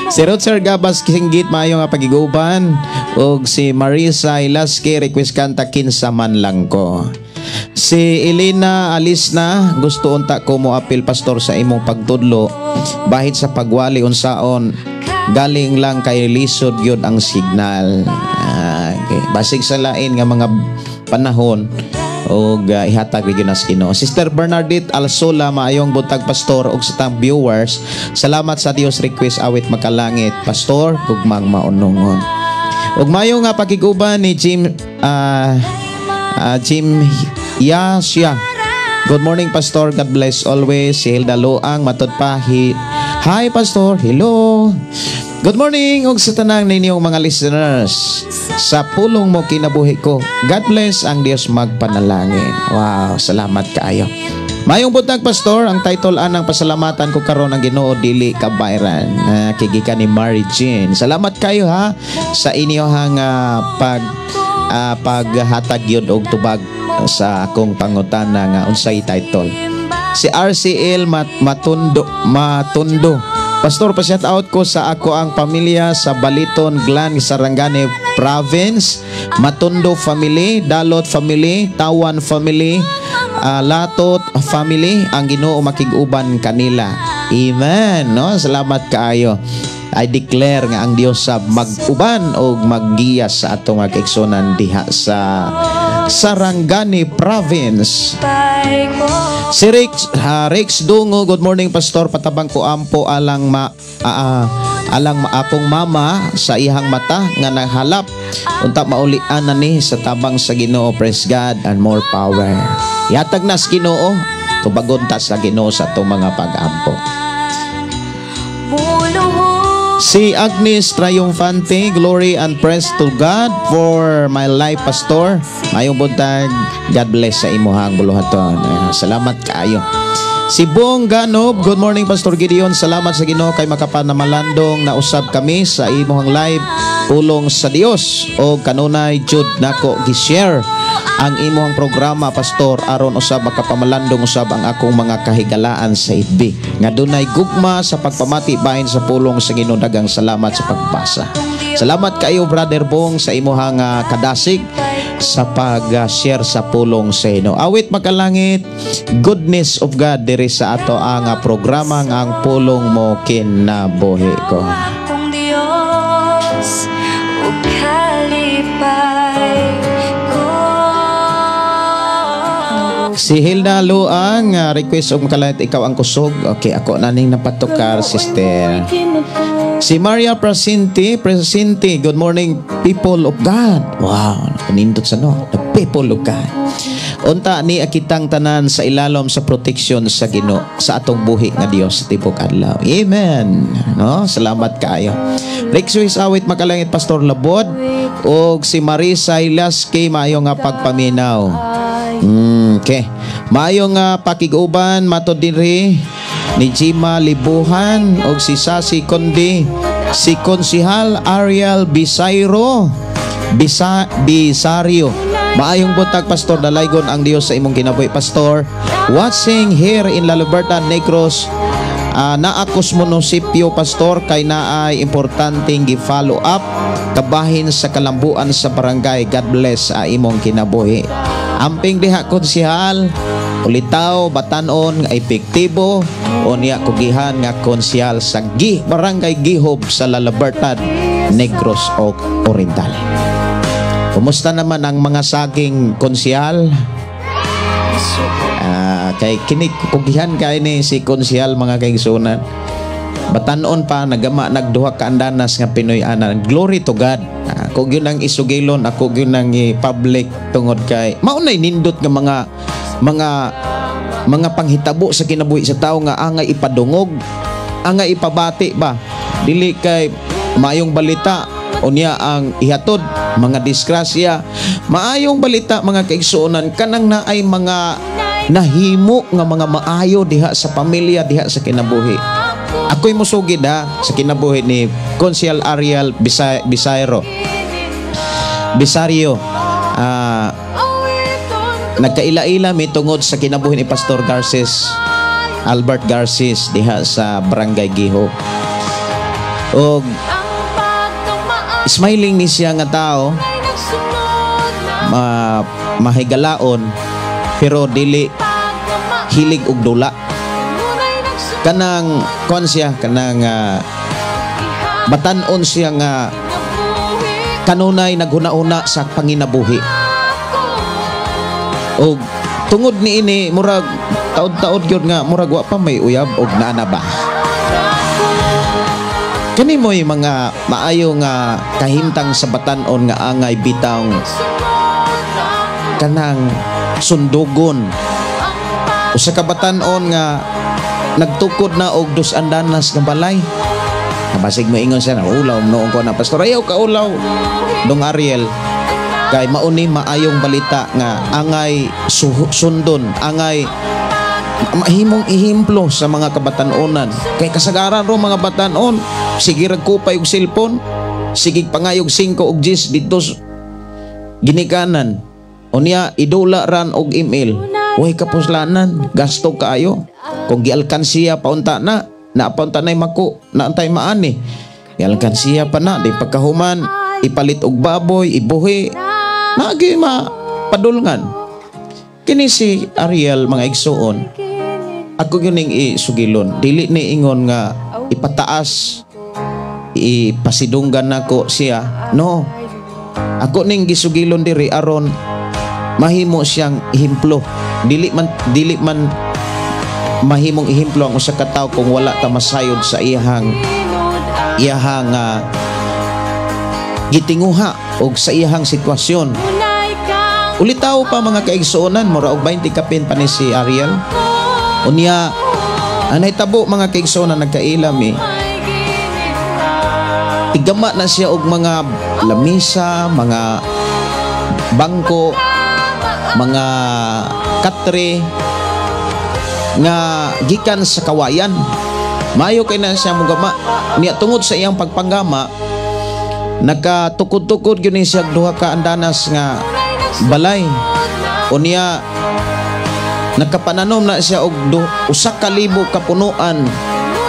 [SPEAKER 2] Si Rutzer Gabas Kinggit maayo nga pagiguban ug si Marisa Hilaski request kanta kinsa man lang ko. Si Elena alis na, gusto unta ko mo apil Pastor sa imong pagtudlo bahit sa pagwali unsaon galing lang kay lisod yun ang signal. Okay. Basig sa lain nga mga panahon og ihatag ri ginas Ginoo. Sister Bernadette Alsola, maayong buntag pastor ug sa tang viewers. Salamat sa Dios request awit makalangit pastor gugmang maunongon. Ug mayo nga pakiguban ni Jim Yasya. Good morning pastor, God bless always. Si Hilda Loang matud pa. Hi pastor, hello. Good morning og sa tanang ninyong mga listeners. Sa pulong mo kinabuhi ko. God bless, ang Dios magpanalangin. Wow, salamat kaayo. Mayong buntag pastor, ang title anang pasalamatan ko karon ang Ginoo dili kabayran. Kigika ni Mary Jean. Salamat kayo ha sa inyohang paghatag yun og tubag sa akong pangutana nga unsay title. Si RCL Matundo. Pastor, pa-shout out ko sa ako ang pamilya sa Baliton, Glan, Sarangani Province, Matundo family, Dalot family, Tawan family, Latot family, ang Ginoo makig-uban kanila. Amen. No? Salamat kaayo. I declare nga ang Dios sa mag-uban o maggiyas sa atong mga kaigsunan diha sa Sarangani Province. Si Rex Dungo, good morning pastor, patabang ko ampo alang akong mama sa ihang mata nga naghalap unta maulian na ni sa tabang sa Ginoo. Praise God and more power. Yatag nas Ginoo, tubagon ta sa Ginoo sa atong mga pag-ampo. Si Agnes Triumphante, glory and praise to God for my life, pastor. Mayong buntag, God bless sa imuhang buluhaton. Salamat kaayo. Si Bong Ganob, good morning Pastor Gideon. Salamat sa Ginoo kay makapanamalandong na usab kami sa imuhang live pulong sa Dios o kanunay jud nako gi-share ang imuhang programa pastor aron usab makapamalandong usab ang akong mga kahigalaan sa FB. Nga dunay gugma sa pagpamati bahin sa pulong sa Ginoo. Dagang salamat sa pagbasa. Salamat kayo Brother Bong sa imuhang kadasig sa pag-share sa pulong sa ino. Awit makalangit, goodness of God diri sa ato ang programa nga ang pulong mo kinabuhi ko.
[SPEAKER 4] Kung Diyos o kalipay ko.
[SPEAKER 2] Si Hilda Luang, request og makalangit ikaw ang kusog. Okay, ako na ning napatukar, sister. Si Maria Prasinti, good morning people of God. Wow, kanindot sa no, the people of God. Unta ni akitang tanan sa ilalom sa protection sa Ginoo sa atong buhi nga Dios sa tibok adlaw. Amen. No, salamat kaayo. Next week awit makalangit Pastor Labod og si Marisa Ilas kay maayo nga pagpaminaw. Okay. Maayo nga pakiguban matod dinhi ni Jima Libuhan o si Sasi Kondi, si Konsihal Ariel Bisario. Maayong buntag pastor, dalaygon ang Dios sa imong kinabuhi pastor. Watching here in La Libertad, Negros, Naakos munisipyo pastor kay naay importanteng gi-follow up kabahin sa kalambuan sa barangay. God bless sa imong kinabuhi. Amping diha konsihal ulitaw batanon nga epektibo o niya kugihan nga konsyal sa barangay Gihob sa La Libertad, Negros Oriental. Kumusta naman ang mga saging konsyal? Kay kinig kugihan kay ni si konsyal mga kaigsunan. Batanon pa nagduha ka andanas nga Pinoy anan. Glory to God. Ako gyud ang isugilon, ako gyud ang i-public tungod kay maunay nindot nga mga panghitabo sa kinabuhi sa tao nga angay ipadungog, angay ipabati ba. Dili kay maayong balita unya ang ihatod mga disgrasya. Maayong balita mga kaigsuonan kanang naay mga nahimo nga mga maayo diha sa pamilya, diha sa kinabuhi. Ako'y musugid sa kinabuhi ni Konsyal Ariel Bisario. Nagkaila-ila mi tungod sa kinabuhi ni Pastor Albert Garces diha sa barangay Giho. Og smiling ni siya nga tao, mahigalaon pero dili hilig og dula. Kanang konsya kanang batanon siya nga kanunay naghuna-una sa panginabuhi. Og tungod ni ini murag taod-taod gyud nga murag wa pa may uyab og naana ba. Kani mo'y mga maayo nga kahimtang sa batan-on nga angay bitaw kanang sundugon. Usa ka batan-on nga nagtukod na og 200 danas nga balay. Nabasig mo ingon siya na ulaw noong ko na pastor ayaw ka ulaw dong Ariel kay mauni maayong balita nga angay sundon angay mahimong ihimplo sa mga kabatan-onan kay kasagaran ro mga batan-on sige ragkupay og cellphone sige pangayog 5 og 10 dito ginikanan unya idula ran og email way kapuslanan gasto kaayo kung gialkansiya paunta na napunta na'y mako naantay maani gialkansiya pa na di pagkahuman ipalit og baboy ibuhi nagi mapadulngan kini si Ariel mga igsuon ako gining isugilon dili ni ingon nga ipataas ipasidunggan nako siya no ako ning gisugilon diri aron mahimo siyang ihimplo dili man mahimong ihimplo ang usa ka tawo kung wala ta masayod sa iyahang gitinguha og sa iyahang sitwasyon. Ulitaw pa mga kaigsuonan mura og 20 kapin pa ni si Ariel. Unya anay tabo mga kaigsuonan nagkailam igama na siya og mga lamisa, mga bangko, mga katre nga gikan sa kawayan. Mayo kay na siya mugama niya tungod sa iyang pagpanggama nakatukod-tukod gyud ni siya duha ka andanas nga balay. Unya nakapananom na siya og 1,000 ka punuan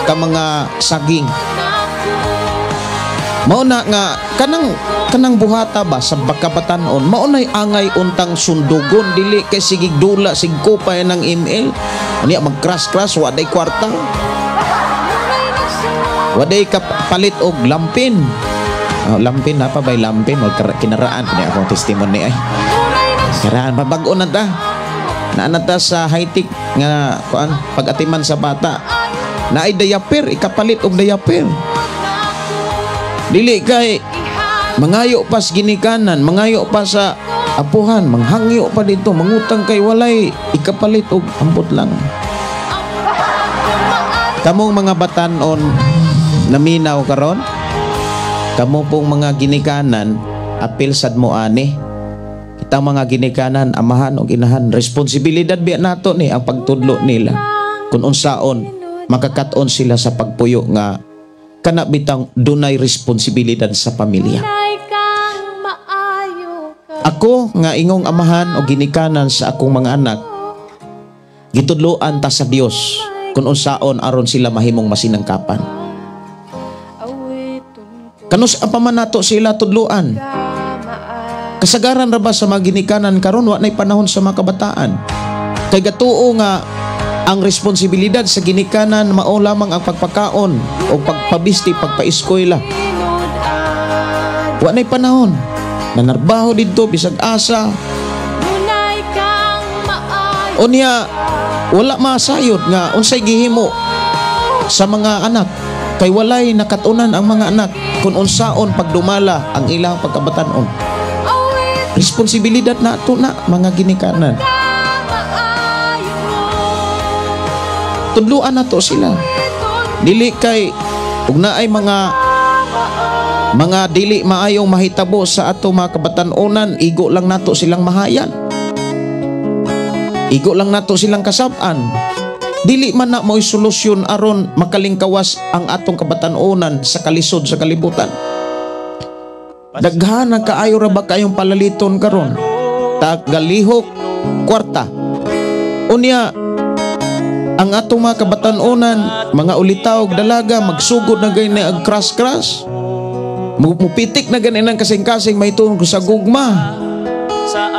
[SPEAKER 2] ka mga saging. Mao na nga kanang buhata ba sa bakabatan-on mao nay angay untang sundugon dili kay sigig dula sig kupay ng email unya mag-crash wa day kwarta wa day kapalit og lampin lampin na pa bay lampin wag kinaraan kini akong testimony ay karaan pabag-o na ta naanata sa high-tech nga kuan pag-atiman sa bata na ay diaper ikapalit og diaper dili kay mangayo pa sa ginikanan mangayo pa sa apuhan manghangyo pa dito mangutang kay walay ikapalit og ambot lang. Kamong mga batan-on naminaw karon kamo pong mga ginikanan apil sad mo ani kita mga ginikanan amahan o inahan responsibilidad biya nato ni ang pagtudlo nila kung unsaon makakat-on sila sa pagpuyo nga kana bitang dunay responsibilidad sa pamilya. Ako nga ingong amahan o ginikanan sa akong mga anak gitudloan ta sa Dios kung unsaon aron sila mahimong masinangkapan. Kanus apa man nato sila tudloan. Kasagaran ra ba sa mga ginikanan karon wa nay panahon sa mga kabataan. Kay gatuo nga ang responsibilidad sa ginikanan mao lamang ang pagpakaon o pagpabisti, pagpaeskwela. Wa nay panahon. Nanarbaho dito bisag asa. Unya wala masayod nga unsay gihimo sa mga anak kay walay nakatunan ang mga anak kung unsaon pagdumala ang ilang pagkabatan-on. Responsibilidad nato na mga ginikanan. Tudluan nato sila. Dili kay ug naay mga dili maayong mahitabo sa ato mga kabatan-onan, igo lang nato silang mahayan. Igo lang nato silang kasab-an. Dili man na mo'y solusyon aron makalingkawas ang atong kabatan-onan sa kalisod sa kalibutan. Daghana kaayo ra ba kayong palaliton karon? Tagalihok kwarta. Unya ang atong mga kabatan-onan, mga ulitaw dalaga magsugod na gay na ag kras-kras. Mupitik na ganin ang kasing-kasing may tunog sa gugma.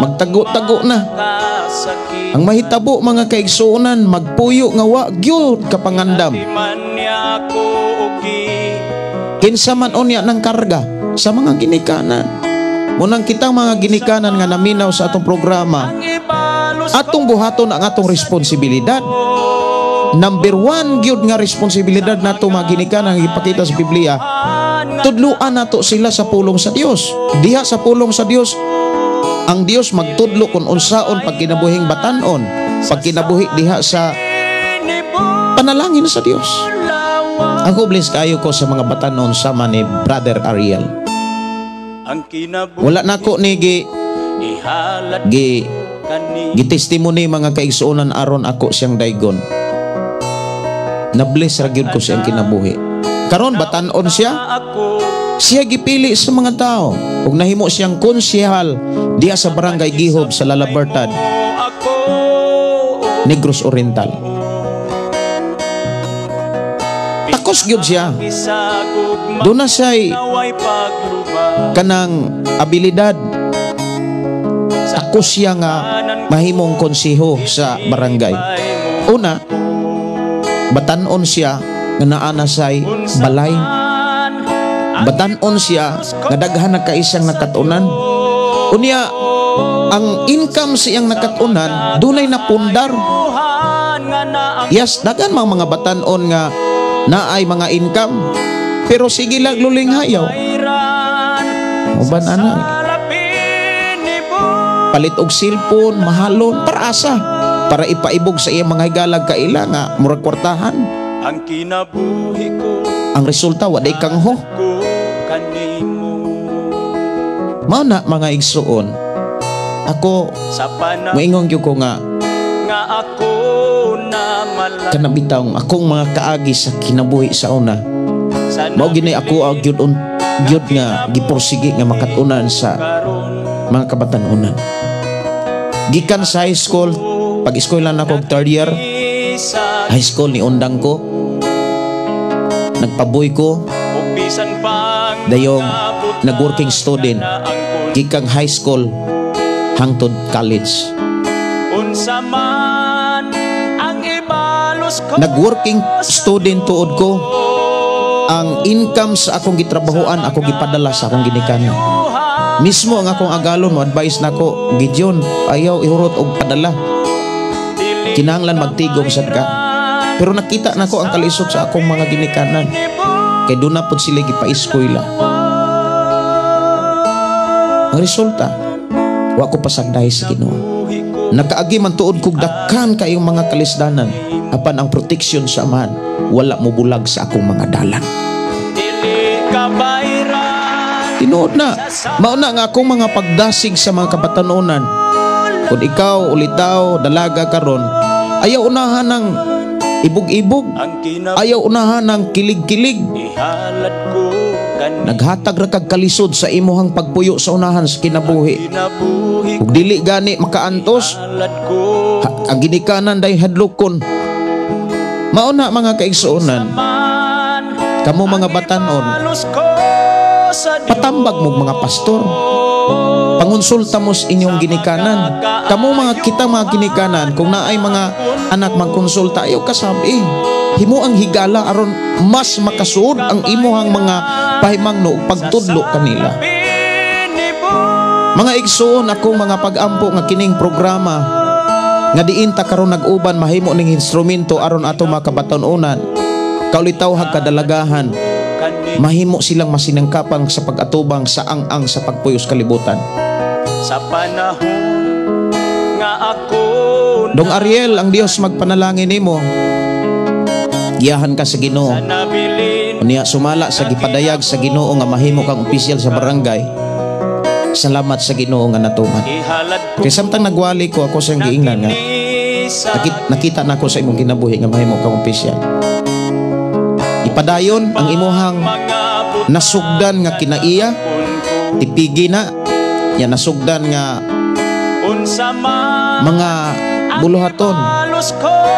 [SPEAKER 2] Magtago-tago na. Ang mahitabo mga kaigsuonan magpuyo nga wa gyud kapangandam. Kinsa man unya ng karga sa mga ginikanan. Munang kitang mga ginikanan nga naminaw sa atong programa atong buhaton ang atong responsibilidad. Number 1 gyud nga responsibilidad nato maginika nga ipakita sa Biblia, tudluan nato sila sa pulong sa Dios. Diha sa pulong sa Dios, ang Dios magtudlo kung unsaon pagkinabuhing batanon, pagkinabuhi diha sa panalangin sa Dios. Ako bless kayo ko sa mga batanon sama ni Brother Ariel. Wala nako ni gi-testimony mga kaigsuonan aron ako siyang daygon. Na-bless ra gyud ko siyang kinabuhi. Karon batanon siya. Siya gipili sa mga tao ug nahimo siyang konsehal diha sa barangay Gihob sa Lalabertad, Negros Oriental. Takos gyud siya. Doon na siya'y kanang abilidad. Takos siya nga mahimong konseho sa barangay. Una, batanon siya nga naana say balay. Batanon siya nga daghan na kaisang nakatunan. Unya, ang income siyang nakatunan dunay napundar. Yes, daghan mga batanon nga naay mga income, pero sige lang luling hayaw. Uban ana, palit og cellphone, mahalon, para asa? Para ipaibog sa iyang mga higalag kaila nga murag kwartahan.
[SPEAKER 3] Ang kinabuhi ko,
[SPEAKER 2] ang resulta waday kangho. Mao na mga igsuon, ako
[SPEAKER 3] sa panahon
[SPEAKER 2] moingon gyud ko nga
[SPEAKER 3] ako na
[SPEAKER 2] kanabitaw akong mga kaagi sa kinabuhi sa una. Mao gini ako gyud nga giporsige nga makatunan sa mga kabatanunan. Gikan sa high school, pag-eskwela na ko 3rd year high school, ni undang ko, nagpaboy ko, dayong nag-working student gikang high school hangtod college. Nag-working student tuod ko, ang income sa akong gitrabahoan ako gipadala sa akong ginikanan. Mismo ang akong agalon mo advice nako, Gideon, ayaw ihurot og padala, kinahanglan magtigom sad ka. Pero nakita nako ang kalisod sa akong mga ginikanan, kay doon na po sila gipa-eskwela. Ang resulta, wa ko pasagday sa Ginoo. Nakaagi man tuod kog dakhan kayong mga kalisdanan, apan ang proteksyon sa Amahan wala mo bulag sa akong mga dalan. Tinuod na, mao na nga akong mga pagdasig sa mga kabatanunan. Kung ikaw ulitaw dalaga karon, ayaw unahan ng ibog-ibog, ayaw unahan ng kilig-kilig. Naghatag ra kag kalisod sa imuhang pagpuyo sa unahan sa kinabuhi. Ug dili gani makaantos, ang ginikanan day hadlokon. Mao na mga kaigsuonan, kamo mga batanon, patambag mo mga pastor, pangonsulta mo sa inyong ginikanan. Kamo mga kita mga ginikanan, kung naay mga anak magkonsulta, ayaw kasabi, himo ang higala aron mas makasuod ang imuhang mga pahimangno pagtudlo kanila. Mga igsoon, akong mga pag-ampo nga kining programa nga diin ta karon nag-uban mahimo ning instrumento aron ato mga kabatanunan, kaulitaw hag kadalagahan, mahimo silang masinangkapang sa pag-atubang sa ang sa pagpuyos kalibutan.
[SPEAKER 3] Sa panahon nga ako
[SPEAKER 2] Dong Ariel, ang Dios magpanalangin nimo, giyahan ka sa Ginoo. Unya sumala sa gipadayag sa Ginoo nga mahimo kang opisyal sa barangay. Salamat sa Ginoo nga natuman. Kay samtang nagwali ko ako sa giingnan nga nakita na ko sa imong kinabuhi nga mahimo kang opisyal. Ipadayon ang imuhang nasugdan nga kinaiya, tipigi na yan, nasugdan nga mga buluhaton,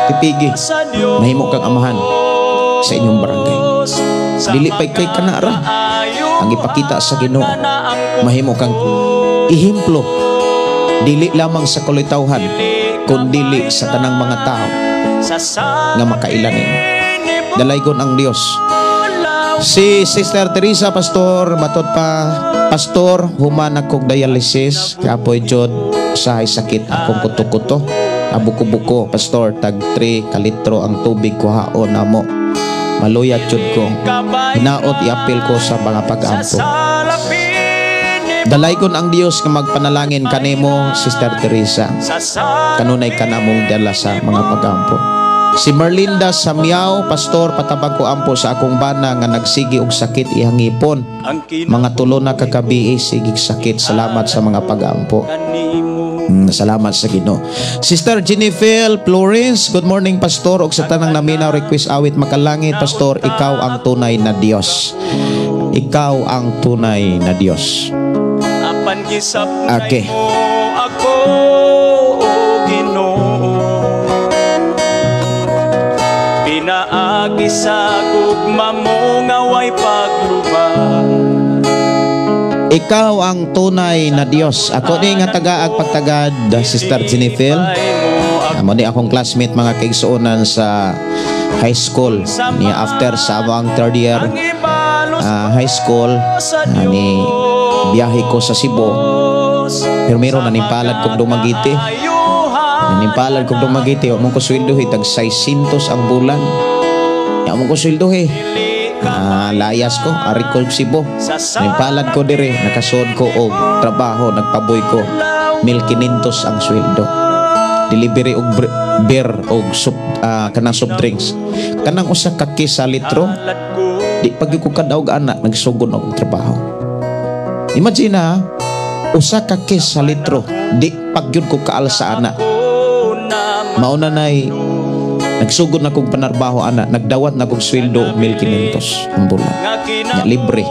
[SPEAKER 2] tipigi, mahimo kang amahan sa inyong barangay. Dili pay kay kanara ang ipakita sa Ginoo, mahimo kang ihimplo, dili lamang sa kulitawhan kundi sa tanang mga tao nga makailan nimo. Dalaygon ang Dios. Si Sister Teresa, Pastor, matot pa, Pastor, human akong dialysis, kapoy jod, usahay sakit akong kuto-kuto. Abuko-buko, pastor, tag 3 kalitro ang tubig kuhaon namo. Maluyat jud ko. Hinaot iapil ko sa mga pag-ampo. Dalaygon ang Dios nga magpanalangin kanimo, Sister Teresa. Kanunay ka namong dala sa mga pag-ampo. Si Merlinda Samiao, pastor, patabang ko ampo sa akong bana nga nagsigi og sakit iyang ngipon. Mga tulo na kagabi sigig sakit. Salamat sa mga pag-ampo. Salamat sa Ginoo. Sister Jennifer Florence, good morning pastor, og sa tanang naminaw request awit makalangit pastor, ikaw ang tunay na Dios. Ikaw ang tunay na Dios. Okay.
[SPEAKER 3] Ako, Ginoo, pinaagi sa gugma mo nga way paglubang.
[SPEAKER 2] Ikaw ang tunay na Dios. Ako ni nga tagaag pagtagad, Sister Jennifer. Amo ni akong classmate mga kaigsuonan sa high school. Niya after sa among third year high school, ni biyahe ko sa Cebu. Pero meron nanimpalad kong dumagiti. Nanimpalad kong dumagiti. Among ko sweldohi tag 600 ang bulan. Among ko sweldohi. Layas ko, ari ko Cebu. Nanimpalad ko dire, nakasod ko og trabaho, nagpaboy ko 1,500 ang sweldo. Delivery og beer og kanang soft drinks. Kanang usa ka kisa litro. Di pag ko kadaog anak nagsugod og trabaho. Imagine na, usa ka kisa litro, di pag yun ko kaalsa anak. Mauna na'y nagsugod na kong panarbaho anak, nagdawat na kong sweldo 1,500 ang bulan. Ya, libre.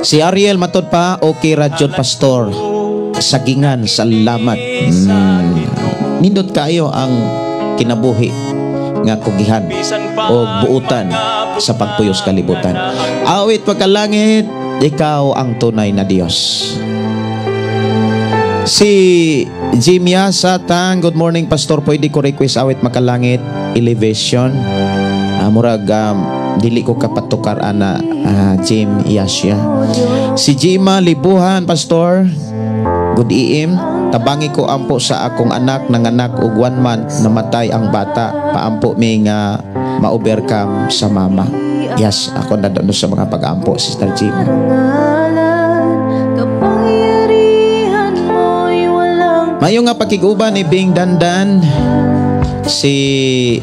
[SPEAKER 2] Si Ariel matod pa, okay radyod pastor. Sagingan, salamat. Nindot kayo ang kinabuhi nga kugihan o buutan sa pagpuyos kalibutan. Awit pagkalangit, ikaw ang tunay na Dios. Si Jimia Satang, good morning pastor, pwede ko request awit makalangit elevation. Murag dili ko kapatukar ana Jim Yasya. Si Jima Libuhan pastor, good EM. Tabangi ko ampo sa akong anak, nanganak og 1 month, namatay ang bata. Paampo mi nga ma-overcome sa mama. Yes, ako na doon sa mga pag-ampo, Sister Jim. Mayo nga pakiguban ni Bing Dandan, si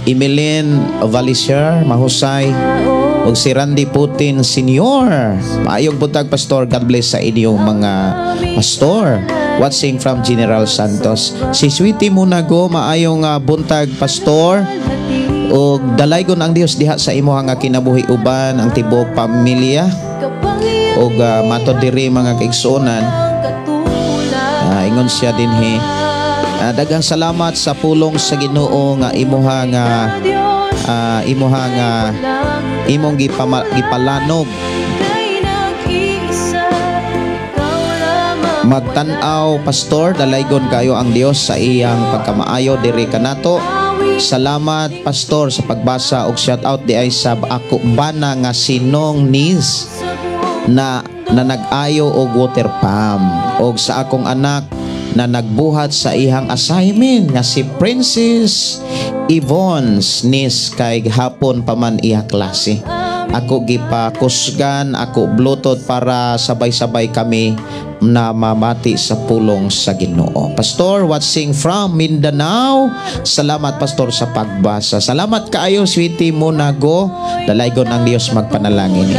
[SPEAKER 2] Emeline Valisher, mahusay, og si Randy Putin Senior. Maayong buntag pastor, God bless sa inyong mga pastor. Watching from General Santos. Si Sweetie Munago, maayong buntag pastor. O dalaygon ang Dios diha sa imo nga kinabuhi uban ang tibok pamilya. O matod diri mga kaigsuonan. Ingon siya dinhi. Daghang salamat sa pulong sa Ginoo nga imong gipalanog. Magtanaw pastor, dalaygon kayo ang Dios sa iyang pagkamaayo diri kanato. Salamat pastor sa pagbasa og shout out di ay sa ako bana nga sinong Nis na nag-ayo og water pump, og sa akong anak na nagbuhat sa ihang assignment nga si Princess Yvonne Nis kay hapon pa man iya klase. Ako gipakusgan, ako bluetooth para sabay-sabay kami na mamati sa pulong sa Ginoo. Pastor, watching from Mindanao. Salamat pastor sa pagbasa. Salamat kaayo, Sweetie Munago. Dalaygon ang Dios magpanalangin.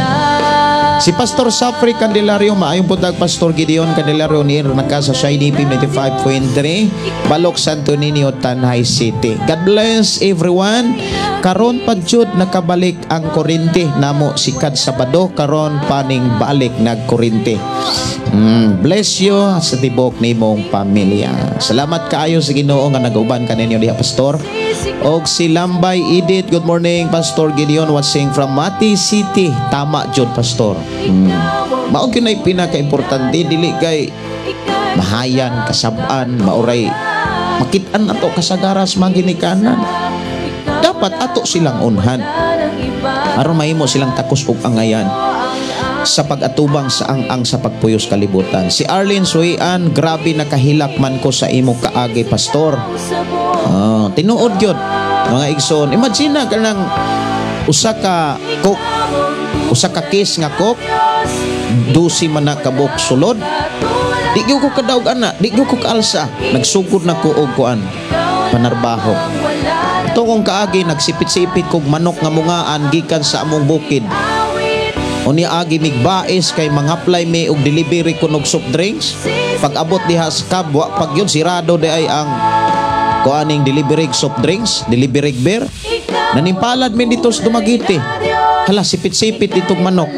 [SPEAKER 2] Si Pastor Safri Candelario, maayong buntag Pastor Gideon Candelario ni naka sa Shiny Pim 95.3, Balok Santo Niño, Tanay City. God bless everyone. Karon pa jud nakabalik ang kuryente namo sikad Sabado, karon paning balik nagkuryente. Bless you sa tibok nimong pamilya. Salamat kaayo sa Ginoo nga nag-uban kaninyo diha Pastor. Og si Lambay Edith, good morning Pastor Gideon, watching from Mati City. Tama jud Pastor. Mao gyud nay pinaka-importante, dili kay mahayan, kasab-an, mauray makit-an ato kasagaras maginikanan. Dapat ato silang unhan aron mahimo silang takos og angayan. sa pag-atubang sa ang sa pagpuyos kalibutan. Si Arlene Suian, grabe nakahilak man ko sa imo kaagi, pastor. Tinuod gyud mga igsoon. Imagine ka nang usa ka kiss nga cook, 12 man na kabuk sulod. Di gyud ko kadaog ana, di gyud ko kaalsa. Nagsugod na ko og kuan panarbaho. Ito kong kaagi nagsipit-sipit kog manok nga mungaan gikan sa among bukid. Uni agi migbais kay mangapply mi og delivery kunog soft drinks. Pag abot diha sa kabwa, pag yun sirado di ay ang kuaning delivery soft drinks, delivery beer. Nanimpalad mi dito sa Dumaguete. Hala, sipit-sipit ditong manok.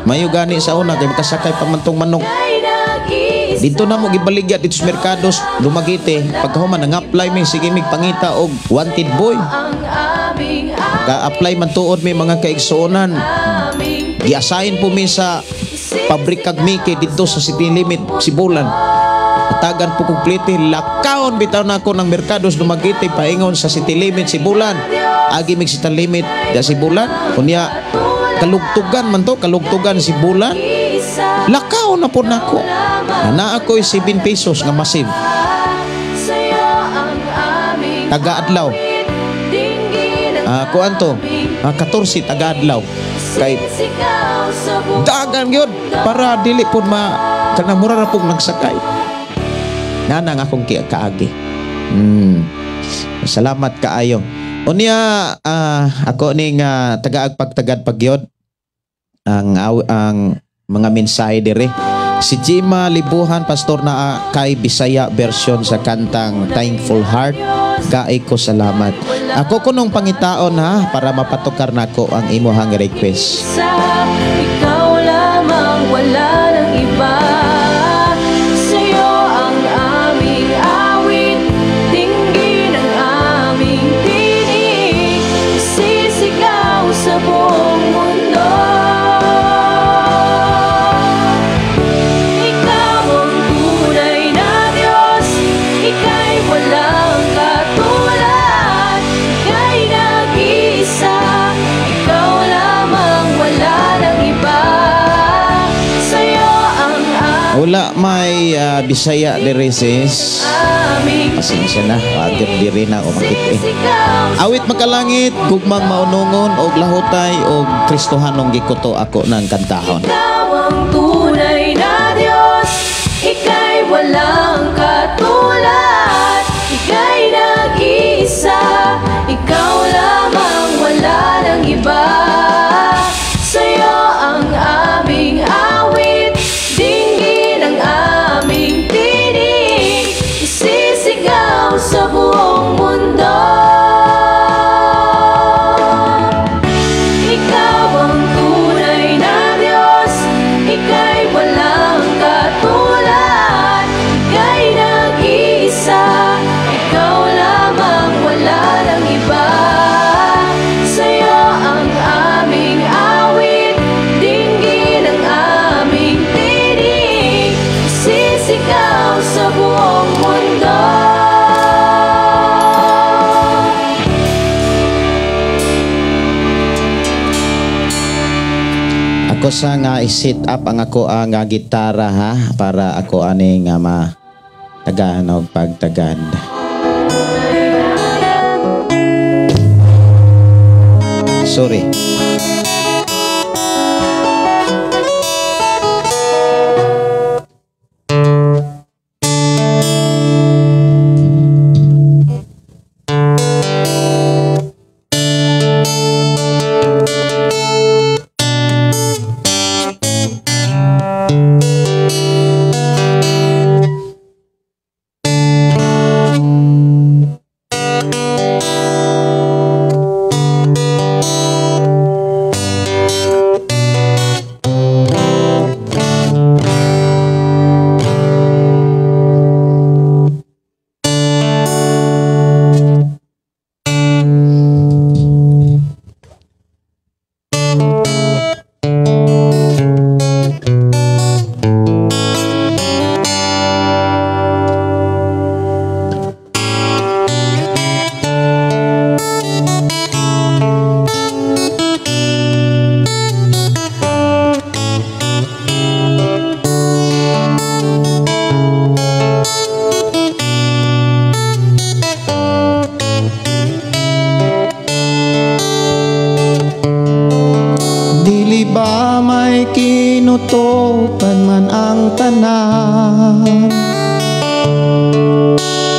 [SPEAKER 2] Mayo gani sa una kay makasakay pa man tong manok. Dito na mo gibaligya dito sa Mercados Dumaguete. Pagkahuman nang-apply mi sige mig pangita og wanted boy. Ka-apply man tuod mi mga kaigsuonan. Gi-assign po mi sa pabrikag Miki dito sa City Limit Sibulan. Atagan po complete lakaon bitaw na ako ng Mercados Dumaguete paingon sa City Limit Sibulan. Agi mig City Limit da Sibulan. Kunya kalugtugan man to, kalugtugan Sibulan. Lakaw na po nako. Na ako'y 7 pesos nga massive. Taga-adlaw. Kuan to, 14 taga-adlaw. Kay dagan yun para dili po kanang mura na pong nagsakay. Nanang akong kaagi. Salamat kaayo. Unya ako ning taga-agpagtagad pagyod ang mga mensahe dire. Si Jima Libuhan, pastor na kay Bisaya version sa kantang Thankful Heart. Kaay ko salamat. Ako kunong pangitaon ha para mapatukar nako ang imuhang request.
[SPEAKER 4] Ikaw lamang, wala nang iba. Sa'yo ang aming awit, dinggin ang aming tinig, sisigaw sa buong mundo. Ikaw ang tunay na Diyos, ika'y walang katulad, ika'y nag-iisa, ikaw lamang, wala nang iba. Sa'yo ang
[SPEAKER 2] Wala may Bisaya dire sis.
[SPEAKER 4] aming
[SPEAKER 2] Pasensya na, wagir diri na umakit eh.
[SPEAKER 4] sisigaw.
[SPEAKER 2] Awit makalangit, gugmang maunungon og lahutay og Kristohanong gikuto ako ng kantahon.
[SPEAKER 4] Ikaw ang tunay na Diyos, ika'y walang katulad, ika'y nag-iisa, ikaw lamang, wala nang iba. Sa'yo ang aming awit, dinggin ang aming tinig, isisigaw sa buong mundo. Ikaw ang tunay na Diyos, ika'y walang katulad, ika'y nag-iisa, ikaw lamang, wala nang iba. Sa'yo ang aming awit, dinggin ang aming tinig, isisigaw sa buong mundo.
[SPEAKER 2] Ako sa nga i-set up ang ako nga gitara ha para ako ani nga tagaan og pagtagad. Sorry. kinutuban man ang tanan,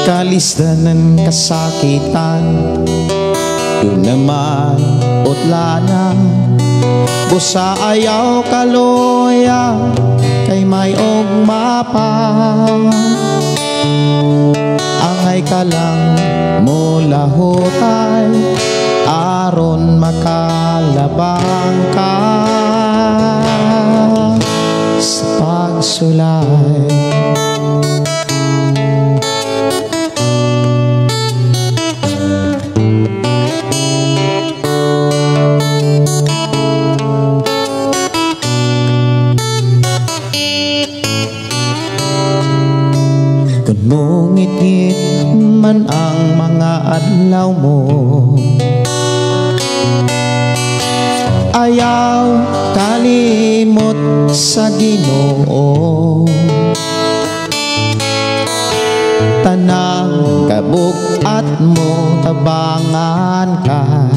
[SPEAKER 2] kalisdanan kasakitan, doon naman utlanan. Busa ayaw kaloya kay may ugma, angay ka lang mula hutay aron makalabang ka sa pagsulay. Ngit-ngit man ang mga adlaw mo, ayaw kalimot sa Ginoo. Tanang kabukat mo tabangan ka,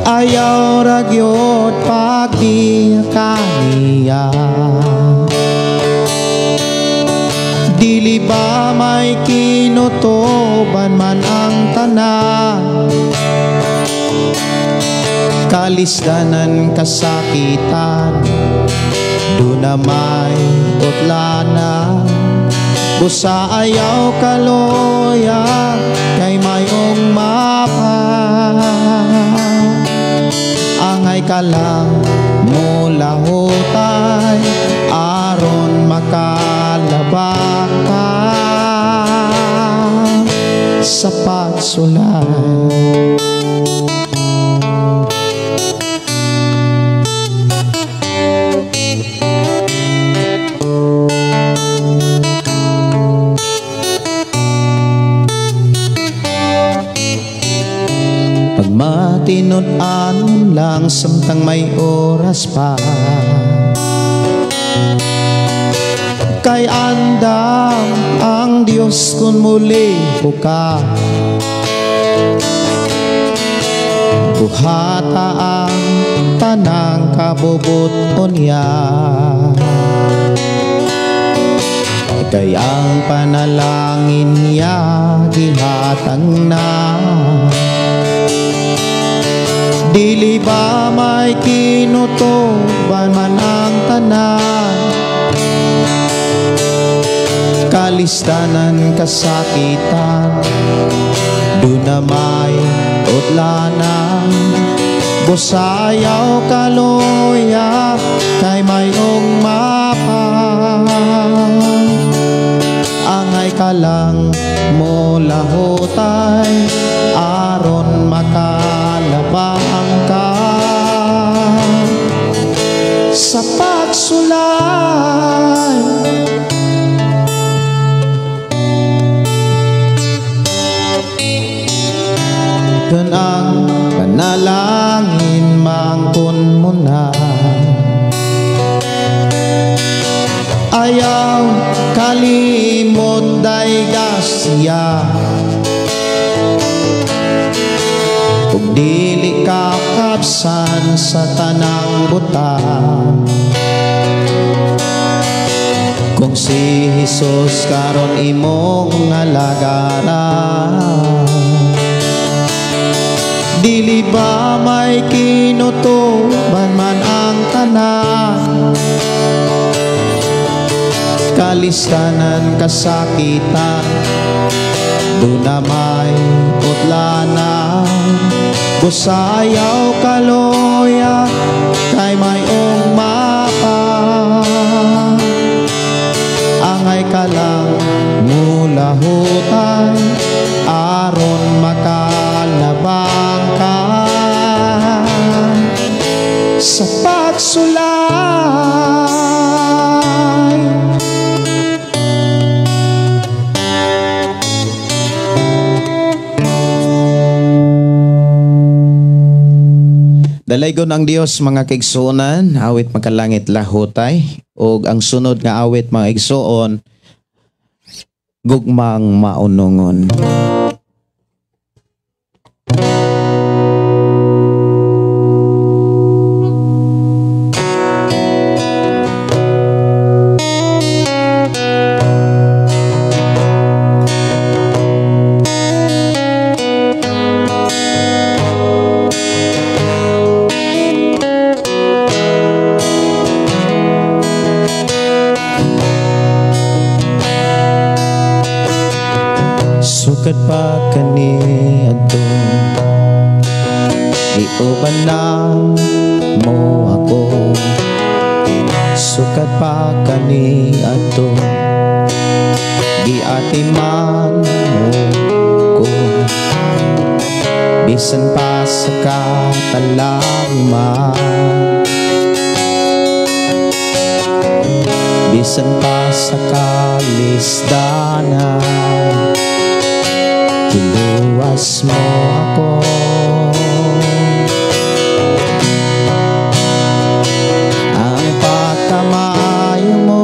[SPEAKER 2] ayaw ragyot pagdi kaniya. Dili ba may kinutuban man ang tanan, kalisdanan kasakitan, doon na may utlanan. Busa ayaw kaloya kay mayong mapa, angay ka lang mula hutay aron makalabang ka sa pagsulay. Pag matinud-an lang samtang may oras pa, kay andam ang Diyos kung muli buka. Buhata ang tanang kabubuton niya, kay ang panalangin niya gihatang na. Dili ba may kinutuban man ang tanan, kalisdanan kasakitan, doon na may utlanan. Busa ayaw kaloya kay mayong mapa, angay ka lang mula hutay aron makalabang ka sa pagsulay. Doon ang panalangin mangkon mo na, ayaw kalimot daygas siya, ug dili ka kapsan sa tanang butang. Kung si Jesus karon imong ngalagaran, dili ba may kinutuban man ang tanan, kalisdanan kasakitan, doon na may utlanan. Busa ayaw kaloya kay mayong mapa, angay ka lang mula hutay aron makalabang ka sa pagsulay. Dalaygon ang Dios mga kaigsuonan, awit makalangit lahutay, ug ang sunod nga awit mga igsuon, gugmang maunongon. sukat pa kani adto iuban na mo ako sukat pa kani adto giatiman mo ko bisan pa sa katalagman bisan pa sa kalisdanan kiluwas mo ako ang pagkamayo mo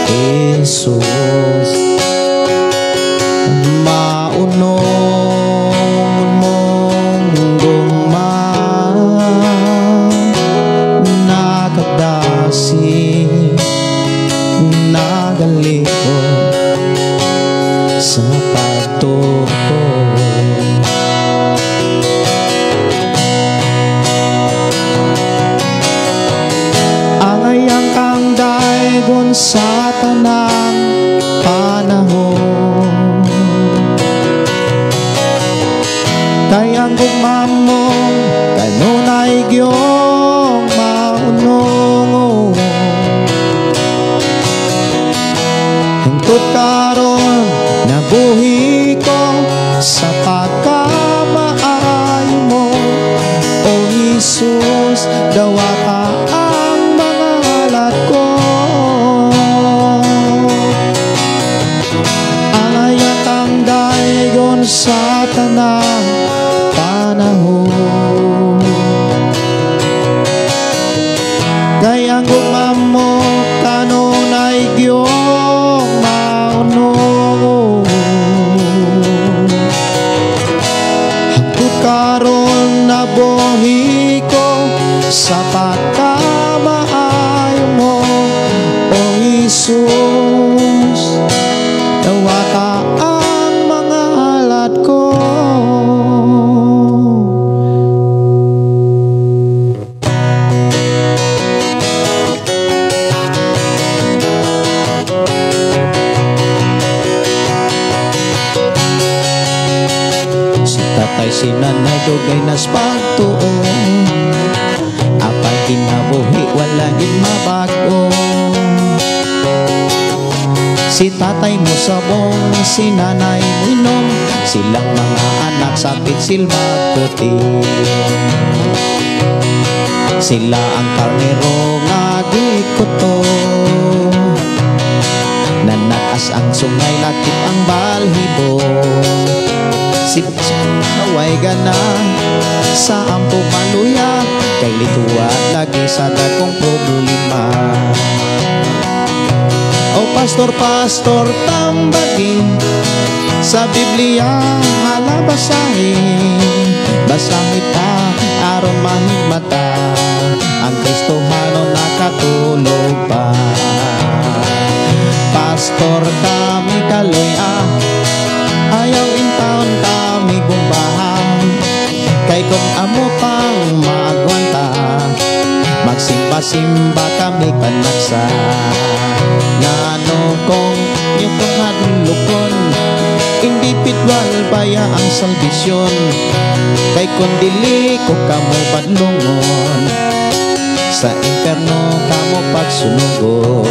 [SPEAKER 2] Jesus maunon mong guma nagadasi nagalikod sa pagtuko ang ayang kang daigon sa tanang panahon kay ang gugma mo kanunay gyong maunong hingtod karon nabuhi ko sa pagkamaayo mo o Jesus dawa ka ang mga halat ko ang ayatang daigon sa tanang panahon gayang gugma mo kanunay gyong maunong hangtod karon nabuhi ko sa pagkamaayo mo o Jesus dawa ka ang mga halat ko tatay si nanay dugay nas pagtuo apay kinabuhi wala gid mabago si tatay mo sabong si nanay mo inom silang mga anak sakit silba puti sila ang karnero nga gikuto nanakas ang sungay lakip ang balhibo naway gana sa ampo maluya kay lituat lagi sa dakong problema o pastor tambagin sa Biblia halabasahin basahin ta aron mahigmata ang Kristohano nakatulog pa pastor kami kaloy ayaw intaon kami gumbahan kay kung amo pang magwanta magsimba-simba kami panaksa ngano kung yung pangadlukon indipidwal baya ang salbisyon kay kung dili ko kamo padlungon sa imperno kamo pagsunugon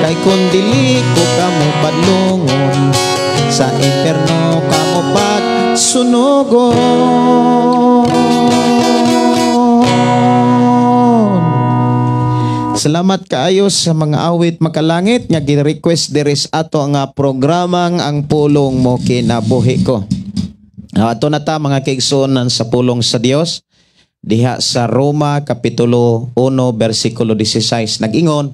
[SPEAKER 2] kay kung dili ko kamo padlungon sa imperno kamo pagsunugon. Salamat kaayo sa mga awit makalangit nga gi-request diris ato nga programang ang pulong mo kinabuhi ko. Ato na ta mga kaigsuonan sa pulong sa Dios diha sa Roma kapitulo 1 bersikulo 16 nag-ingon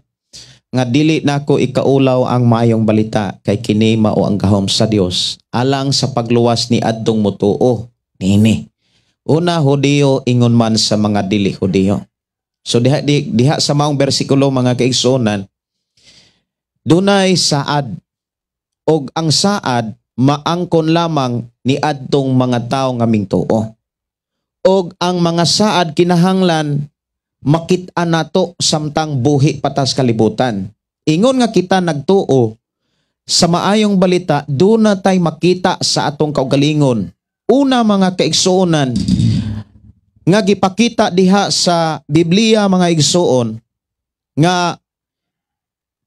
[SPEAKER 2] nga dili nako ikaulaw ang maayong balita kay kini mao ang gahom sa Dios alang sa pagluwas ni adtong mutuo nini una Hudiyo ingon man sa mga dili Hudiyo. So diha sa maong bersikulo mga kaigsuonan dunay saad og ang saad maangkon lamang ni adtong mga tawo nga mingtuo og ang mga saad kinahanglan makit-an nato samtang buhi patas kalibutan. Ingon nga kita nagtuo sa maayong balita, doon na tayo makita sa atong kaugalingon. Una mga kaigsuonan, nga gipakita diha sa Biblia mga igsuon, nga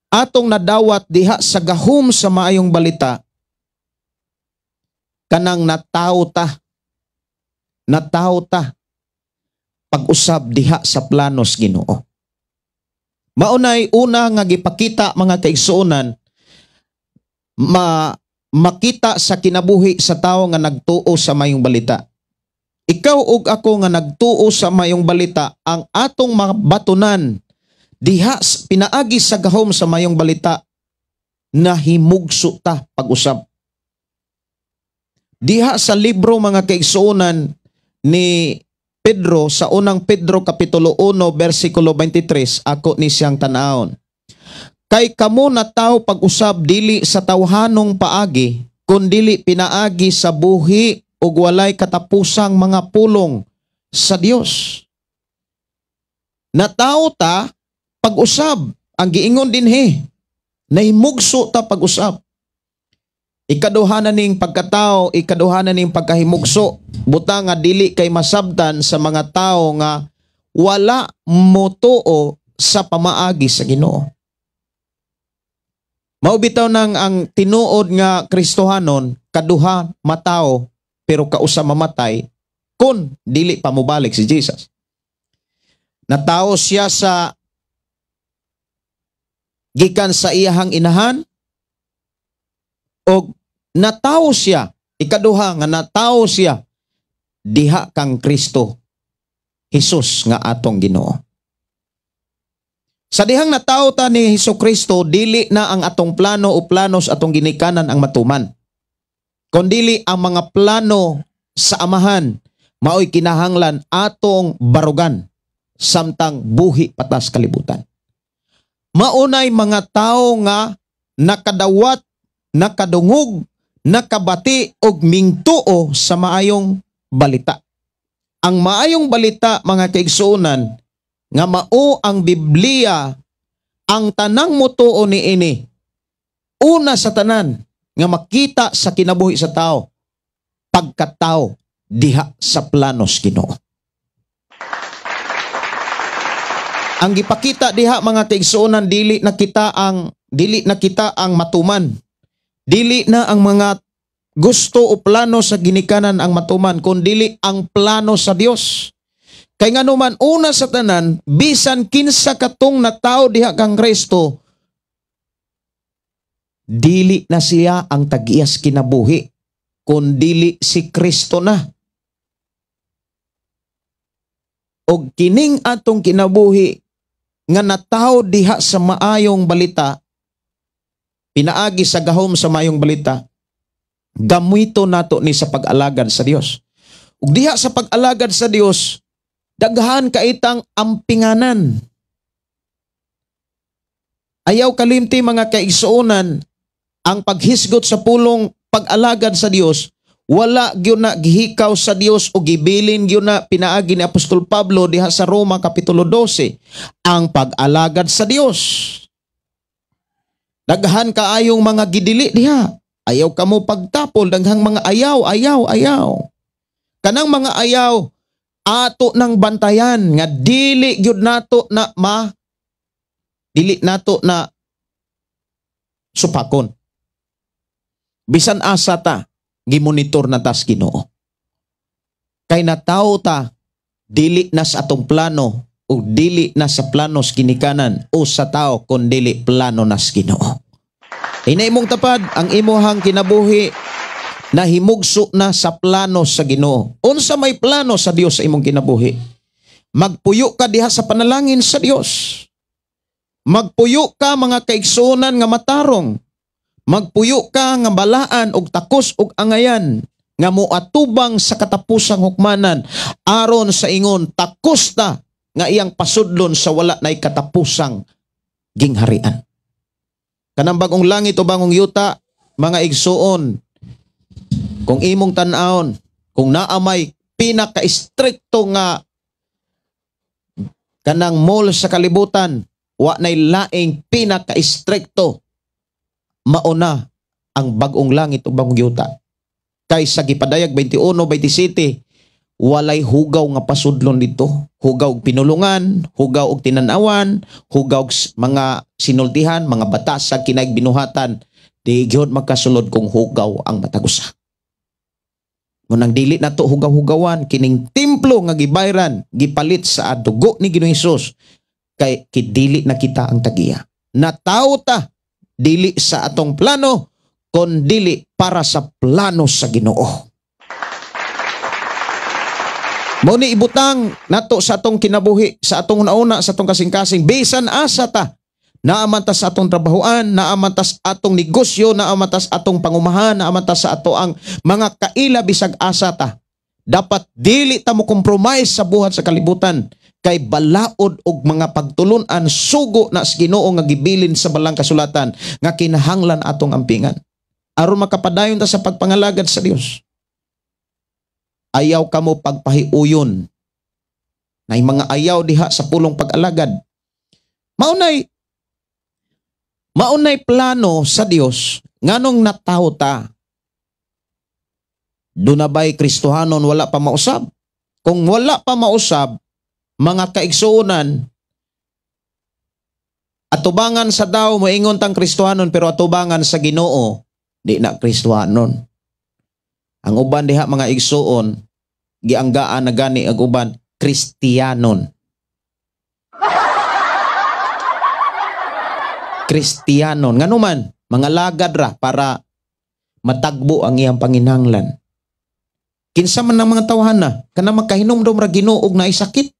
[SPEAKER 2] atong nadawat diha sa gahom sa maayong balita, kanang nataw ta pag-usab diha sa planos Ginoo. Maunay una nga gipakita mga kaigsuonan, makita sa kinabuhi sa tao nga nagtuo sa mayong balita. Ikaw ug ako nga nagtuo sa mayong balita, ang atong mabatunan diha pinaagi sa gahom sa mayong balita, na himugso ta pag-usab. Diha sa libro mga kaigsuonan ni Pedro, sa unang Pedro kapitulo 1 versikulo 23, ako ni siyang tanawon. Kay kamo na tao pag-usab dili sa tawhanong paagi, kundili pinaagi sa buhi ug walay katapusang mga pulong sa Dios. Natao ta pag-usab, ang giingon dinhi, nahimugso ta pag-usab. Ikaduhanan ning pagkatao, ikaduhanan ning pagkahimugso, butang nga dili kay masabtan sa mga tao nga wala motuo sa pamaagi sa Ginoo. Mao bitaw nang ang tinuod nga Kristohanon, kaduha matao pero kausa mamatay kun dili pa mobalik si Jesus. Natao siya sa gikan sa iyahang inahan, o natao siya, ikaduha nga natao siya diha kang Kristo Hesus nga atong Ginoo. Sa dihang natao ta ni Hesus Kristo, dili na ang atong plano o planos atong ginikanan ang matuman, kundili ang mga plano sa Amahan maoy kinahanglan atong barugan samtang buhi patas kalibutan. Maunay mga tao nga nakadawat, nakadungog, nakabati og mingtuo sa maayong balita. Ang maayong balita mga kaigsuonan nga mao ang Biblia, ang tanang motuo ni ini. Una sa tanan nga makita sa kinabuhi sa tao, pagkatao diha sa planos Ginoo. Ang gipakita diha mga kaigsuonan, dili na kita ang matuman. Dili na ang mga gusto o plano sa ginikanan ang matuman, kundi ang plano sa Dios. Kay nganuman una sa tanan, bisan kinsa katong natao diha kang Kristo, dili na siya ang tag-iyas kinabuhi, kundi si Kristo na. Og kining atong kinabuhi nga natao diha sa maayong balita, pinaagi sa gahom sa maayong balita, gamito nato ni sa pag-alagad sa Dios. Ug diha sa pag-alagad sa Dios, daghan kaitang ampinganan. Ayaw kalimti mga kaigsuonan, ang paghisgot sa pulong pag-alagad sa Dios, wala gyud na gihikaw sa Dios o gibilin gyud na pinaagi ni Apostol Pablo diha sa Roma kapitulo 12, ang pag-alagad sa Dios. Daghan kaayong mga gidili diha. Ayaw kamo pagtapol, daghang mga ayaw. Kanang mga ayaw ato nang bantayan nga dili gyud nato na dili nato na supakon. Bisan asa ta, gimonitor na tas Ginoo. Kay natawo ta, dili na sa atong plano o dili na sa planos ginikanan o sa tao, kun dili plano nas Ginoo. Ina imong tapad ang imuhang kinabuhi na himugso na sa plano sa Ginoo. Unsa may plano sa Dios sa imong kinabuhi? Magpuyo ka diha sa panalangin sa Dios. Magpuyo ka mga kaigsuonan nga matarong. Magpuyo ka nga balaan og takos og angayan nga moatubang sa katapusang hukmanan, aron sa ingon takos ta nga iyang pasudlon sa wala nay katapusang gingharian. Kanang bagong langit o bagong yuta, mga igsuon, kung imong tan-aon, kung naamay pinaka-stricto nga kanang mall sa kalibutan, wa nay laing pinaka-stricto mauna ang bagong langit ug bagong yuta. Kay sa gipadayag 21-27, walay hugaw nga pasudlon dito. Hugaw og pinulungan, hugaw og tinanawan, hugaw og mga sinultihan, mga batas sa kinaig binuhatan. Di gyud magkasulod kung hugaw ang matag usa. Munang dili nato hugaw-hugawan kining templo nga gibayran, gipalit sa dugo ni Ginoong Hesus, kay kidili na kita ang tagiya. Natawo ta dili sa atong plano, kon dili para sa plano sa Ginoo. Mao ni ibutang nato sa atong kinabuhi, sa atong una sa atong kasing-kasing, bisan asa ta, naaman ta sa atong trabahoan, naaman ta sa atong negosyo, naaman ta sa atong pangumahan, naaman ta sa ato ang mga kaila bisag asa ta. Dapat dili ta mo compromise sa buhat sa kalibutan, kay balaod og mga pagtulunan sugo na sa Ginoo nga gibilin sa balang kasulatan nga kinahanglan atong ampingan aron makapadayon ta sa pagpangalagad sa Dios. Ayaw kamo pagpahiuyon. Nay mga ayaw diha sa pulong pag-alagad. Maunay plano sa Dios nganong natawo ta. Doon na ba'y Kristohanon wala pa mausab? Kung wala pa mausab, mga kaigsuunan, atubangan sa daw moingon tang Kristohanon pero atubangan sa Ginoo di na Kristohanon. Ang uban diha mga igsuon, gianggaan na gani ang uban Kristiyanon. Kristiyanon. Ngano man, mga lagad ra para matagbo ang iyang panginahanglan. Kinsa man ang mga tawhana, kana magkahinumdom ra Ginoo og naay sakit.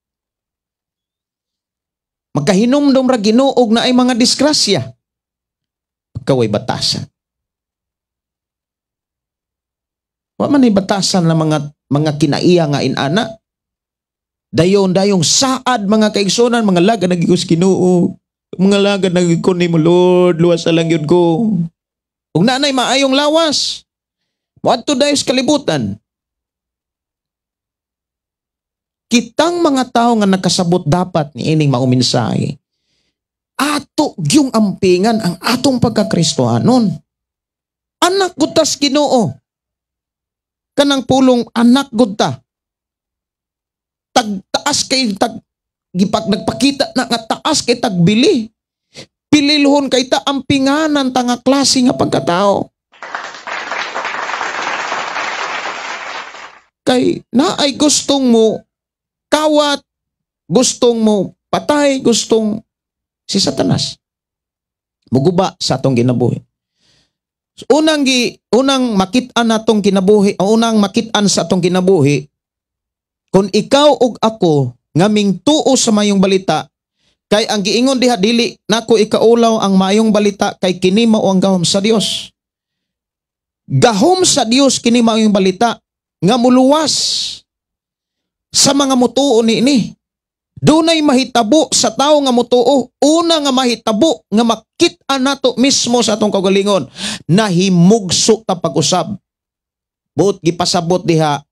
[SPEAKER 2] Magkahinumdom ra Ginoo og naay mga disgrasya. Pagkaway batasan. Wa man ay batasan na mga kinaiya nga inana. Dayon saad mga kaigsunan, mga lagad nagigos Ginoo. Mga lagad nagikon nimo Lord, luwas lang yun ko. Ug nanay maayong lawas. Moadto dayon sa kalibutan. Kitang mga tao nga nakasabot dapat ni ining mauminsay. Ato yung ampingan ang atong pagkakristohanon. Anak gutas Ginoo. Kanang pulong anak gudta. Taas kay nagpakita na nga taas kay tagbili. Pililhon kay ta ampinganan ta nga klase nga pagkatao. Kay naay gustong mo kawat, gustong mo patay, gustong si Satanas. Muguba sa atong kinabuhi. Unang makitaan natong kinabuhi, o unang makitaan sa atong kinabuhi, kung ikaw ug ako ngaming tuo sa mayong balita, kay ang giingon diha dili nako ikaulaw ang mayong balita kay kini mao ang gahom sa Dios. Gahom sa Dios kini mayong balita nga muluwas sa mga mutuo niini. Dunay mahitabo sa tao nga mutuo. Una nga mahitabo nga makit-an nato mismo sa atong kaugalingon na himugso ta pag-usab. Buot gipasabot diha,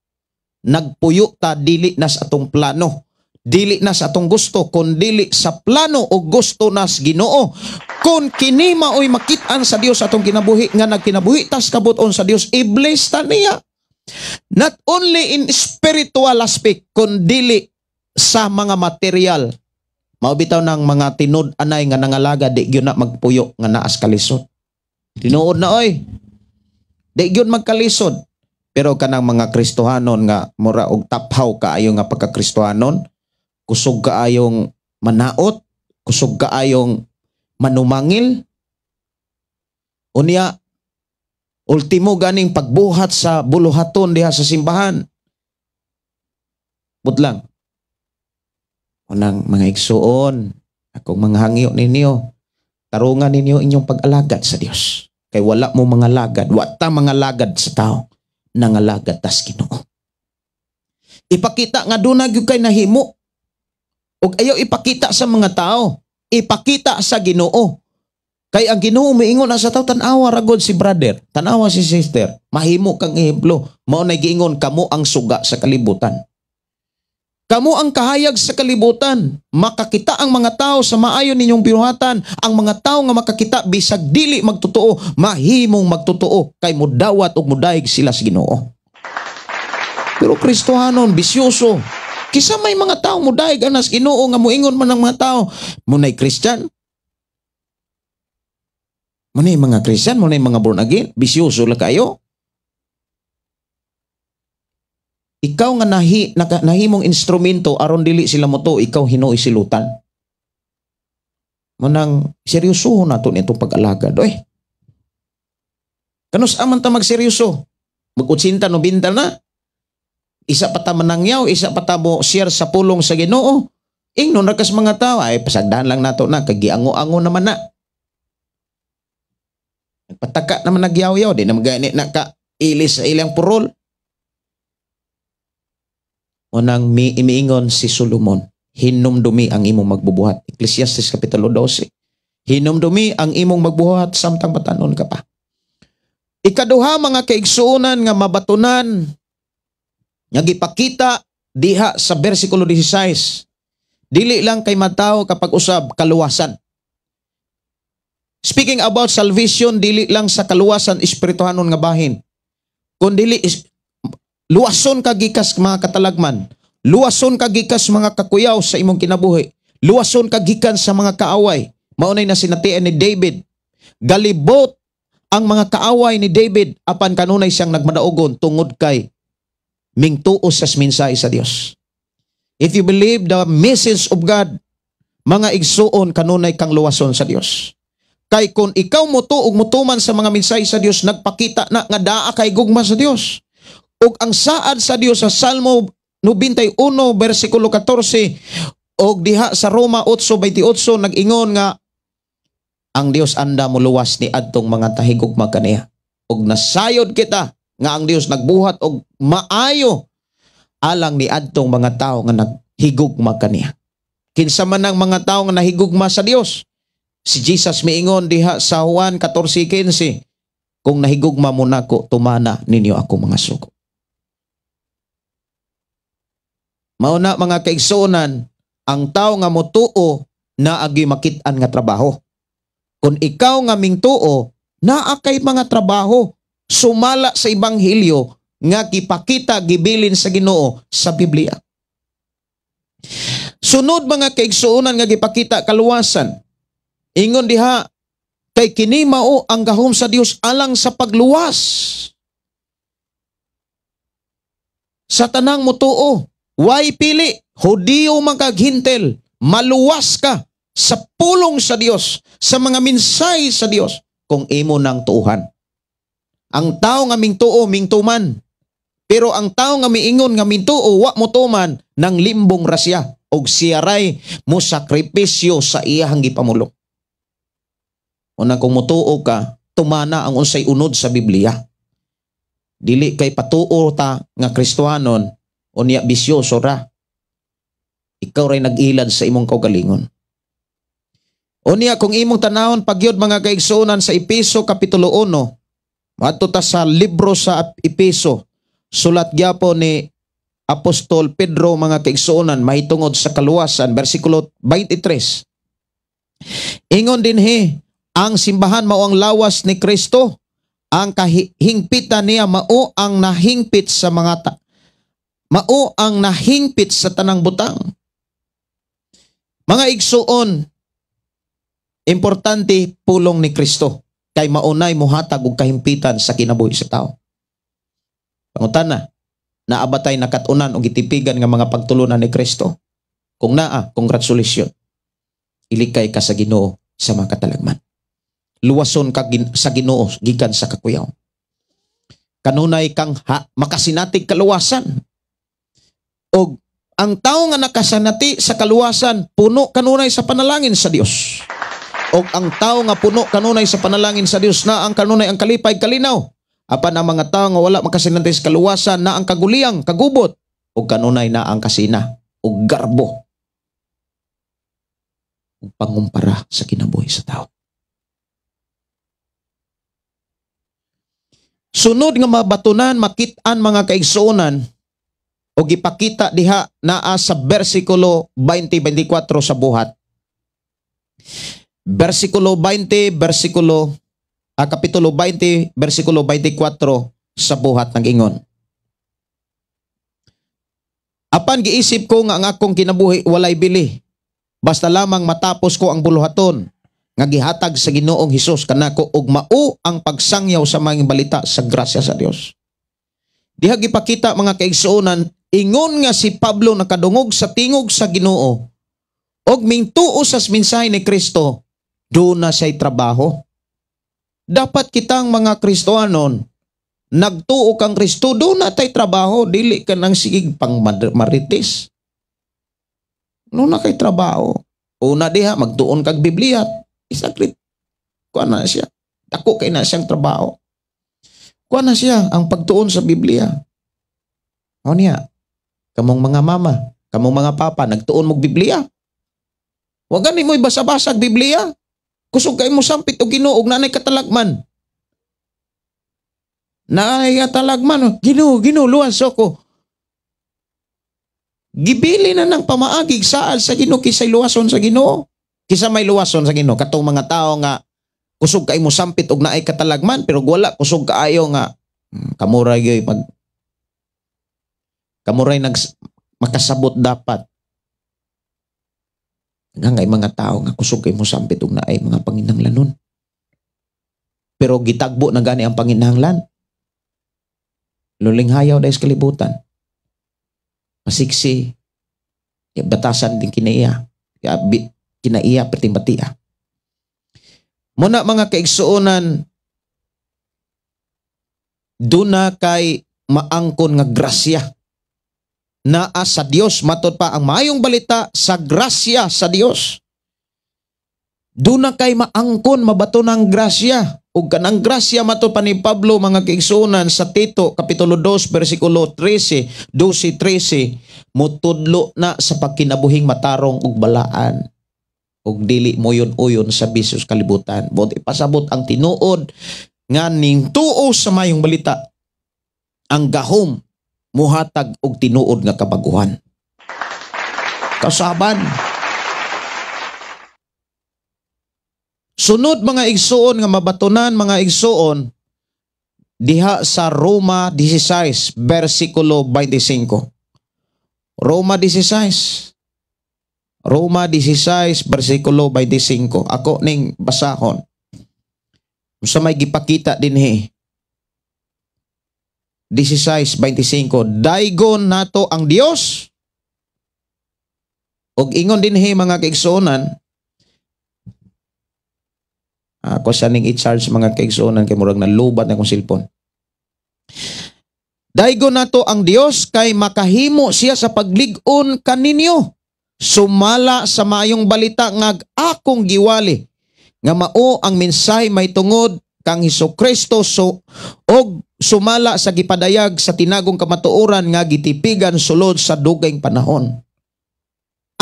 [SPEAKER 2] nagpuyo ta dili na sa atong plano. Dili na sa atong gusto, kun dili sa plano o gusto nas Ginoo. Kung kini maoy makit-an sa Dios atong kinabuhi nga nagkinabuhi tas kabuton sa Dios, i-bless ta niya. Not only in spiritual aspect, kun dili sa mga material. Maubitaw ng mga tinud-anay nga nangalaga, di yun na magpuyo nga naas kalisod. Tinuod na oy. Di yun magkalisod. Pero kanang mga Kristohanon nga mura og taphaw kaayo nga pagka-Kristohanon, kusog kaayong manaot, kusog kaayong manumangil. Unya, ultimo ganing pagbuhat sa buluhaton diha sa simbahan. Budlang. Unang mga igsuon, akong mga hangyo ninyo, tarungan ninyo inyong pag-alagad sa Dios. Kay wala mo mga lagad, wata mga lagad sa tao, nangalagad tas Ginoo. Ipakita nga doon na kay nahimo. Og ayaw ipakita sa mga tao, ipakita sa Ginoo. Kay ang Ginoo miingon na sa tao, tanawa ragod si brother, tanawa si sister, mahimo kang ehemplo. Mao na giingon kamo ang suga sa kalibutan. Kamo ang kahayag sa kalibutan. Makakita ang mga tao sa maayon ninyong binuhatan. Ang mga tao nga makakita bisag dili magtotoo, mahimong magtotoo kay mudawat ug mudaig sila sa Ginoo. Pero Kristohanon bisyoso. Kisa may mga tao mudaig anas Ginoo nga moingon man ang mga tao, munay Christian. Munay mga Christian, munay mga born again, bisyoso la kayo. Ikaw nga nahimong instrumento aron dili sila moto, ikaw hinuoy silutan. Manang seryosohon nato nitong pag-alagad. Oy. Kanus aman ta magseryoso? Magkutsinta no binta na. Isa pa ta manangyaw, isa pa ta mo share sa pulong sa Ginoo. Ingnon ra kas mga tao ay pasagdan lang nato na kagiango-ango naman na. Nagpataka naman nagyaw-yaw, di naman gani na ka ilis sa ilang purol. Unang imiingon si Solomon, hinumdumi ang imong magbubuhat. Ecclesiastes Kapitulo 12. Hinumdumi ang imong magbuhat samtang batanon ka pa. Ikaduha mga kaigsuonan nga mabatunan nga gipakita diha sa bersikulo 16. Dili lang kay mataw kapag usab kaluwasan. Speaking about salvation, dili lang sa kaluwasan espirituhanon nga bahin. Kundi luwason ka gikas mga katalagman. Luwason ka gikas mga kakuyaw sa imong kinabuhi. Luwason ka gikan sa mga kaaway. Maunay na sinatian ni David. Galibot ang mga kaaway ni David apan kanunay siyang nagmadaogon tungod kay mingtuos sa mensahe sa Dios. If you believe the message of God, mga igsuon kanunay kang luwason sa Dios. Kay kung ikaw mutuog mutuman sa mga mensahe sa Dios, nagpakita na nga daa kay gugma sa Dios. Og ang saad sa Dios sa Salmo 91 bersikulo 14 og diha sa Roma 8:28 nag-ingon nga ang Dios anda mo luwas ni adtong mga tahigugma kaniya. Og nasayod kita nga ang Dios nagbuhat og maayo alang ni adtong mga tao nga naghigugma kaniya. Kinsa man ang mga tao nga nahigugma sa Dios, si Jesus miingon diha sa Juan 14:15, kung nahigugma mo nako tumana ninyo ako mga sugo. Mauna mga kaigsuonan, ang tao nga motuo na agi makit-an nga trabaho. Kung ikaw nga mingtuo, naa kay mga trabaho sumala sa Ebanghelyo nga gipakita gibilin sa Ginoo sa Biblia. Sunod mga kaigsuonan nga gipakita kaluwasan. Ingon diha, kay kini mao ang gahom sa Dios alang sa pagluwas. Sa tanang motuo, way pili, Hudiyo man kag Hintil, maluwas ka sa pulong sa Dios, sa mga minsay sa Dios, kung imo nang tuuhan. Ang tao nga mingtuo, mingtuman. Pero ang tao nga miingon nga mingtuo, wa mo tuman, nang limbong rasya, og siyaray mo sakripisyo sa iyahang gipamulong. Unang kung mutuo ka, tumana ang unsay unod sa Biblia. Dili kay patuo ta nga Kristohanon, o niya bisyoso ra. Ikaw ray nag-ilad sa imong kaugalingon. O niya kung imong tanawon pagyod mga kaigsuonan sa Efeso Kapitulo 1, madto ta sa libro sa Efeso, sulat gyapon ni Apostol Pedro mga kaigsuonan mahitungod sa kaluwasan, bersikulo 23. Ingon dinhi, ang simbahan mao ang lawas ni Kristo, ang kahingpitan niya mao ang nahingpit sa mga mao ang nahingpit sa tanang butang. Mga igsuon, importante pulong ni Kristo kay maunay mohatag og kahimpitan sa kinabuhi sa tao. Pangutana, naabatay nakatunan og gitipigan nga mga pagtulunan ni Kristo? Kung naa, congratulations. Ilikay ka sa Ginoo sa mga katalagman. Luwason ka sa Ginoo gikan sa kakuyaw. Kanunay kang makasinatig kaluwasan. Og ang tao nga nakasanati sa kaluwasan, puno kanunay sa panalangin sa Dios. Og ang tao nga puno kanunay sa panalangin sa Dios na ang kanunay ang kalipay kalinaw. Apan ang mga tao nga wala makasinati sa kaluwasan na ang kaguliyang, kagubot, og kanunay na ang kasina, og garbo, og pangumpara sa kinabuhi sa tao. Sunod nga mabatunan, makit-an mga kaigsuonan, O gipakita diha naa sa bersikulo 20-24 sa buhat. Bersikulo 20, kapitulo 20, bersikulo 24 sa buhat ng ingon. Apan giisip ko nga ang akong kinabuhi walay bili. Basta lamang matapos ko ang buluhaton nga gihatag sa Ginoong Hesus kanako ug mao ang pagsangyaw sa mga balita sa grasya sa Dios. Diha gipakita mga kaigsuonan, ingon nga si Pablo nakadungog sa tingog sa Ginoo og mingtuo sa mensahe ni Kristo, do na siya'y trabaho. Dapat kitang mga Kristohanon nagtuo kang Kristo, do na tay trabaho, dili ka nang sigig pang marites. No na kay trabaho. Una diha magtuon kag Biblia. Isakrit. Kuha na siya. Dako kay na siyang trabaho. Kuha na siya ang pagtuon sa Biblia. O niya, kamong mga mama, kamong mga papa, nagtuon mong Biblia. Huwag ganin mo'y basa-basag Biblia. Kusog kayo mo sampit o Ginoo og nanay katalagman. Nanay katalagman, Ginoo, luwas ko. Gibili na ng pamaagig saal sa Ginoo kisay luwason sa Ginoo. Kisa may luwason sa Ginoo katong mga tao nga kusog kay mo sampit og naay katalagman pero wala kusog kaayo nga kamuray gyud makasabot dapat. Ngay mga tao nga kusog kay mo sampit og naay mga panginahanglanon. Pero gitagbo na gani ang panginahanglan. Lulinghayaw dahil sa kalibutan. Masiksi, batasan din kinaiya, kinaiya pertimbatia. Muna mga kaigsuonan, duna kay maangkon nga grasya naa sa Dios, matod pa ang maayong balita sa grasya sa Dios. Duna kay maangkon mabato ng grasya. Ug kanang grasya mato pa ni Pablo mga kaigsuonan sa Tito kapitulo 2 bersikulo 13, 12-13, mutudlo na sa pagkinabuhing matarong ug balaan ug dili moyon-uyon sa bisos kalibutan. Bot ipasabot ang tinuod nga ning tuo sa mayong balita ang gahom muhatag og tinuod nga kabaguhan. Kasaban. Sunod mga igsuon nga mabatonan mga igsuon diha sa Roma 16 bersikulo 25. Roma 16 bersikulo 25. Ako ning basahon. Sa may gipakita dinhi 16:25, daygon nato ang Dios. Og ingon dinhi mga kaigsuonan, ako sa ning i-charge mga kaigsuonan kay murag nalubat na kong cellphone. Daygon nato ang Dios kay makahimo siya sa paglig-on kaninyo. Sumala sa mayong balita nga akong giwali nga mao ang mensahe may tungod kang Hesukristo og sumala sa gipadayag sa tinagong kamatuoran nga gitipigan sulod sa dugayng panahon.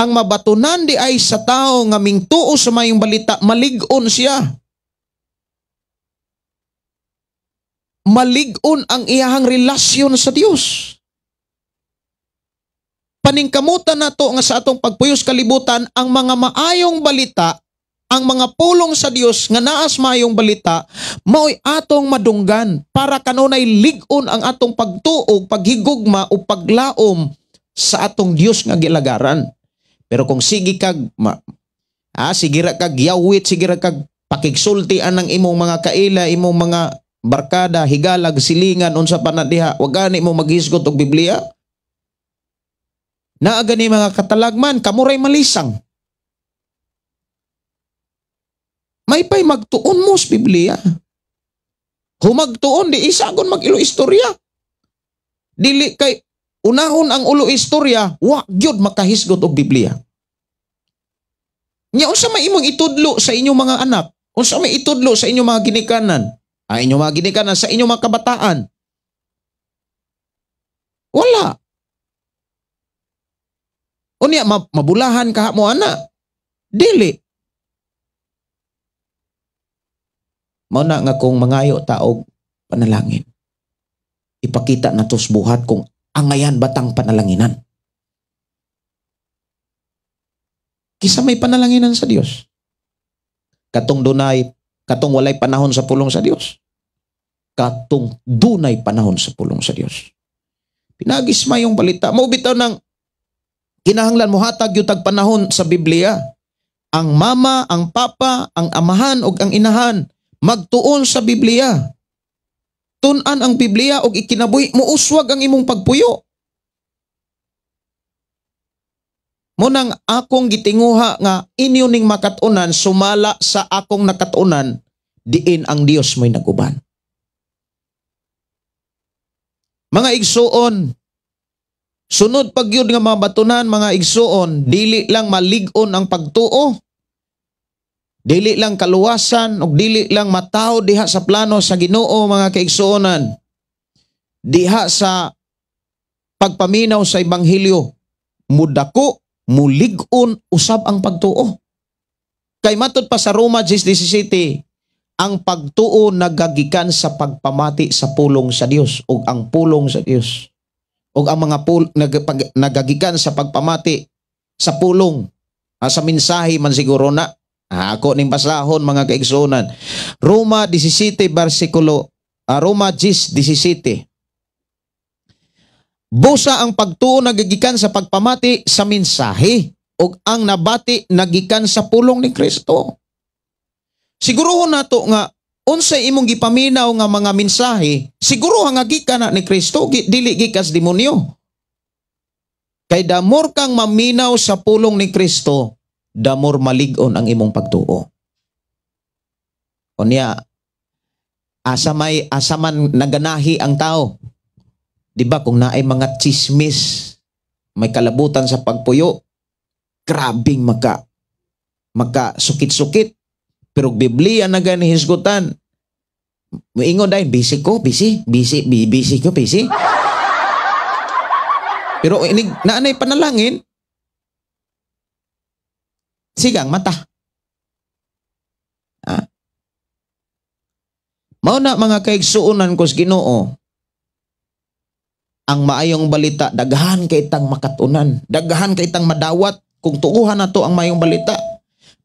[SPEAKER 2] Ang mabatunan di ay sa tao nga mingtuo sa mayong balita, malig-on siya. Malig-on ang iyahang relasyon sa Dios. Paningkamutan nato nga sa atong pagpuyos kalibutan ang mga maayong balita, ang mga pulong sa Dios nga naas mayong balita, mao'y atong madunggan para kanunay lig-on ang atong pagtuog, paghigugma o paglaom sa atong Dios nga gilagaran. Pero kung sige kag sigira kag yawit, sigira kag pakigsultian ng imong mga kaila, imong mga barkada, higalag, silingan, unsa pa na diha, wag gani mo maghisgot og Biblia. Naa gani mga katalagman, kamuray malisang. May pa'y magtuon mo sa Biblia. Humagtuon, di isagon mag-ilo istorya. Dili kay unahon ang ulo istorya, wa gyud makahisgot og Biblia. Nya unsa may imong itudlo sa inyong mga anak? Unsa may itudlo sa inyong mga ginikanan? Inyong mga ginikanan sa inyong mga kabataan? Wala. Unya mabulahan ka mo ana? Dili. Mao na nga kung mangayo taog panalangin. Ipakita nato sa buhat kung Angayan batang panalanginan. Kisa may panalanginan sa Dios. Katong walay panahon sa pulong sa Dios. Katong dunay panahon sa pulong sa Dios. Pinagisma yung balita. Mao bitaw ng kinahanglan mo hatag yung tag panahon sa Biblia. Ang mama, ang papa, ang amahan ug ang inahan magtuon sa Biblia. Tun-an ang Biblia ug ikinabuhi mo uswag ang imong pagpuyo. Munang akong gitinguha nga inyo ning makatunan sumala sa akong nakatunan diin ang Dios mo'y naguban. Mga igsuon, sunod pagyud nga mga batunan, mga igsuon, dili lang malig-on ang pagtuo, dili lang kaluwasan, ug dili lang mataw diha sa plano sa Ginoo, mga kaigsuonan, diha sa pagpaminaw sa Ebanghelyo, mudako, mulig-on, usab ang pagtuo. Kay matud pa sa Roma 10:17, ang pagtuo nagagikan sa pagpamati sa pulong sa Dios ug ang pulong sa Dios ug ang mga nagagikan sa pagpamati sa pulong sa mensahe man siguro na ako ning basahon mga kaigsuonan. Roma 10:17 busa ang pagtuo nagagikan sa pagpamati sa mensahe ug ang nabati nagikan sa pulong ni Kristo. Siguruhon nato nga unsay imong gipaminaw nga mga mensahe, siguro nga gikan na ni Kristo, dili gikas demonyo. Kay damor kang maminaw sa pulong ni Kristo, damor malig-on ang imong pagtuo. Kunya asa man naganahi ang tao. Di ba kung naay mga chismis, may kalabutan sa pagpuyo, grabing maka sukit-sukit. Pero Biblia na gani hisgutan. Moingon dahil, busy ko. Pero naanay panalangin, sigang mata. Mao na mga kaigsuonan ko sa Ginoo, ang maayong balita, daghan kay tang makatunan, daghan kay tang madawat, kung tuuhan na to ang maayong balita.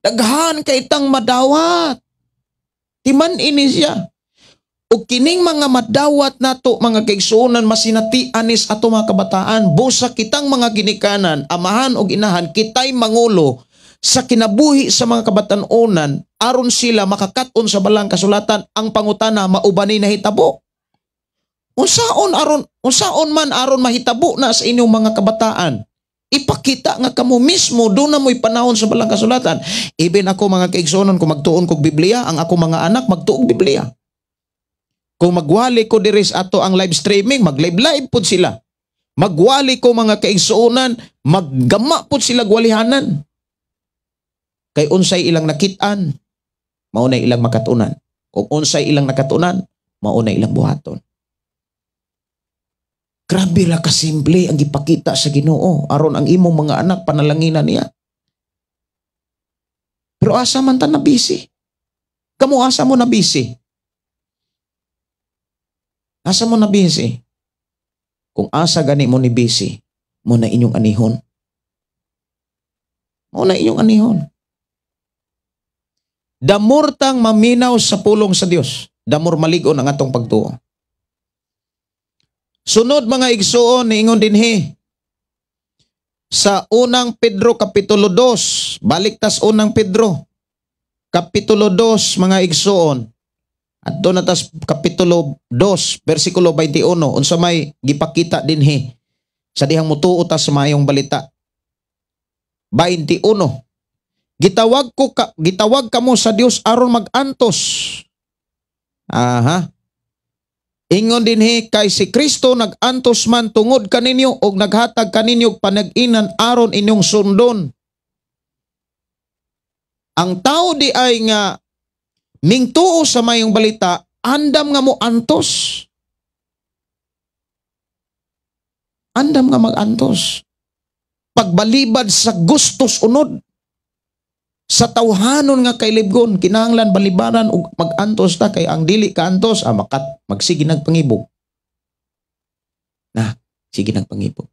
[SPEAKER 2] Daghan kay tang madawat. Timan ini siya. O kining mga madawat nato mga kaigsuonan masinatian is ato mga kabataan, busa kitang mga ginikanan, amahan o inahan, kitay mangulo sa kinabuhi sa mga kabatanunan aron sila makakaton sa balang kasulatan. Ang pangutana maubani na hitabo. Unsaon man aron mahitabo na sa inyong mga kabataan. Ipakita nga kamo mismo doon na mo'y panahon sa balang kasulatan. Even ako mga kaigsuonan, kung magtuon kog Biblia, ang ako mga anak magtuog Biblia. Kung magwali ko diris ato ang live streaming, mag-live pod sila. Magwali ko mga kaigsuonan, maggama pod sila gwalihanan. Kay unsay ilang nakitaan, mauna ilang makatunan. Kung unsay ilang nakatunan, mauna ilang buhaton. Grabe ra kasimple ang gipakita sa Ginoo aron ang imong mga anak panalanginan niya. Pero asa man ta na busy? Kamu asa mo na busy? Asa mo na busy? Kung asa gani mo ni busy, mo na inyong anihon. Mo na inyong anihon. Damor tang maminaw sa pulong sa Dios, damor maligon ang atong pagtuo. Sunod mga igsuon, niingon dinhi sa unang Pedro kapitulo 2, baliktas unang Pedro kapitulo 2 mga igsuon, at doon natas kapitulo 2 versikulo 21, unsa may gipakita dinhi sa dihang mutuo ta sa mayong balita. 21, gitawag kamo sa Dios aron magantos. Ingon dinhi, kay si Kristo nagantos man tungod kaninyo og naghatag kaninyo panag-inan aron inyong sundon. Ang tao di ay nga mingtuo sa mayong balita, andam nga mo antos. Andam nga magantos. Pagbalibad sa gustos unod. Sa tawhanon nga kay libgon, kinahanglan balibaran ug magantos ta, kay ang dili kaantos magsige nagpangibog. Sige nang pangipog.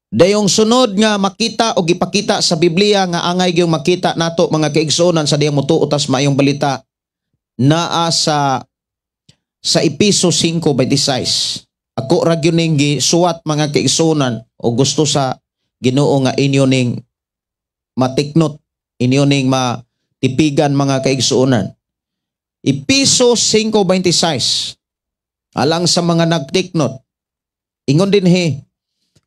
[SPEAKER 2] Dayong sunod nga makita o gipakita sa Biblia nga angay gyung makita nato mga kaigsuonan sa diyang mutuo tas maayong balita naa sa Episo 5:26. Ako ra gyud ning gisuwat mga kaigsuonan o gusto sa Ginoo nga inyo ning matiknot, inyo ning matipigan mga kaigsuonan. Episo 5:26. Alang sa mga nagtiknot. Ingon din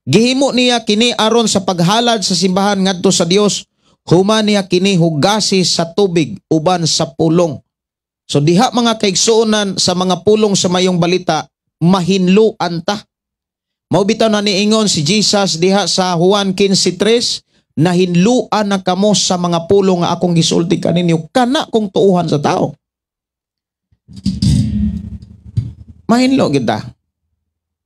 [SPEAKER 2] gihimo niya kini aron sa paghalad sa simbahan ngadto sa Dios, human niya kini hugasi sa tubig uban sa pulong. So diha mga kaigsuonan sa mga pulong sa mayong balita, mahinluan ta. Mao bitaw na niingon si Jesus diha sa Juan 15:3, nahinluan na kamo sa mga pulong nga akong gisulti kaninyo, kana kong tuuhan sa tao. Mahinlo kita.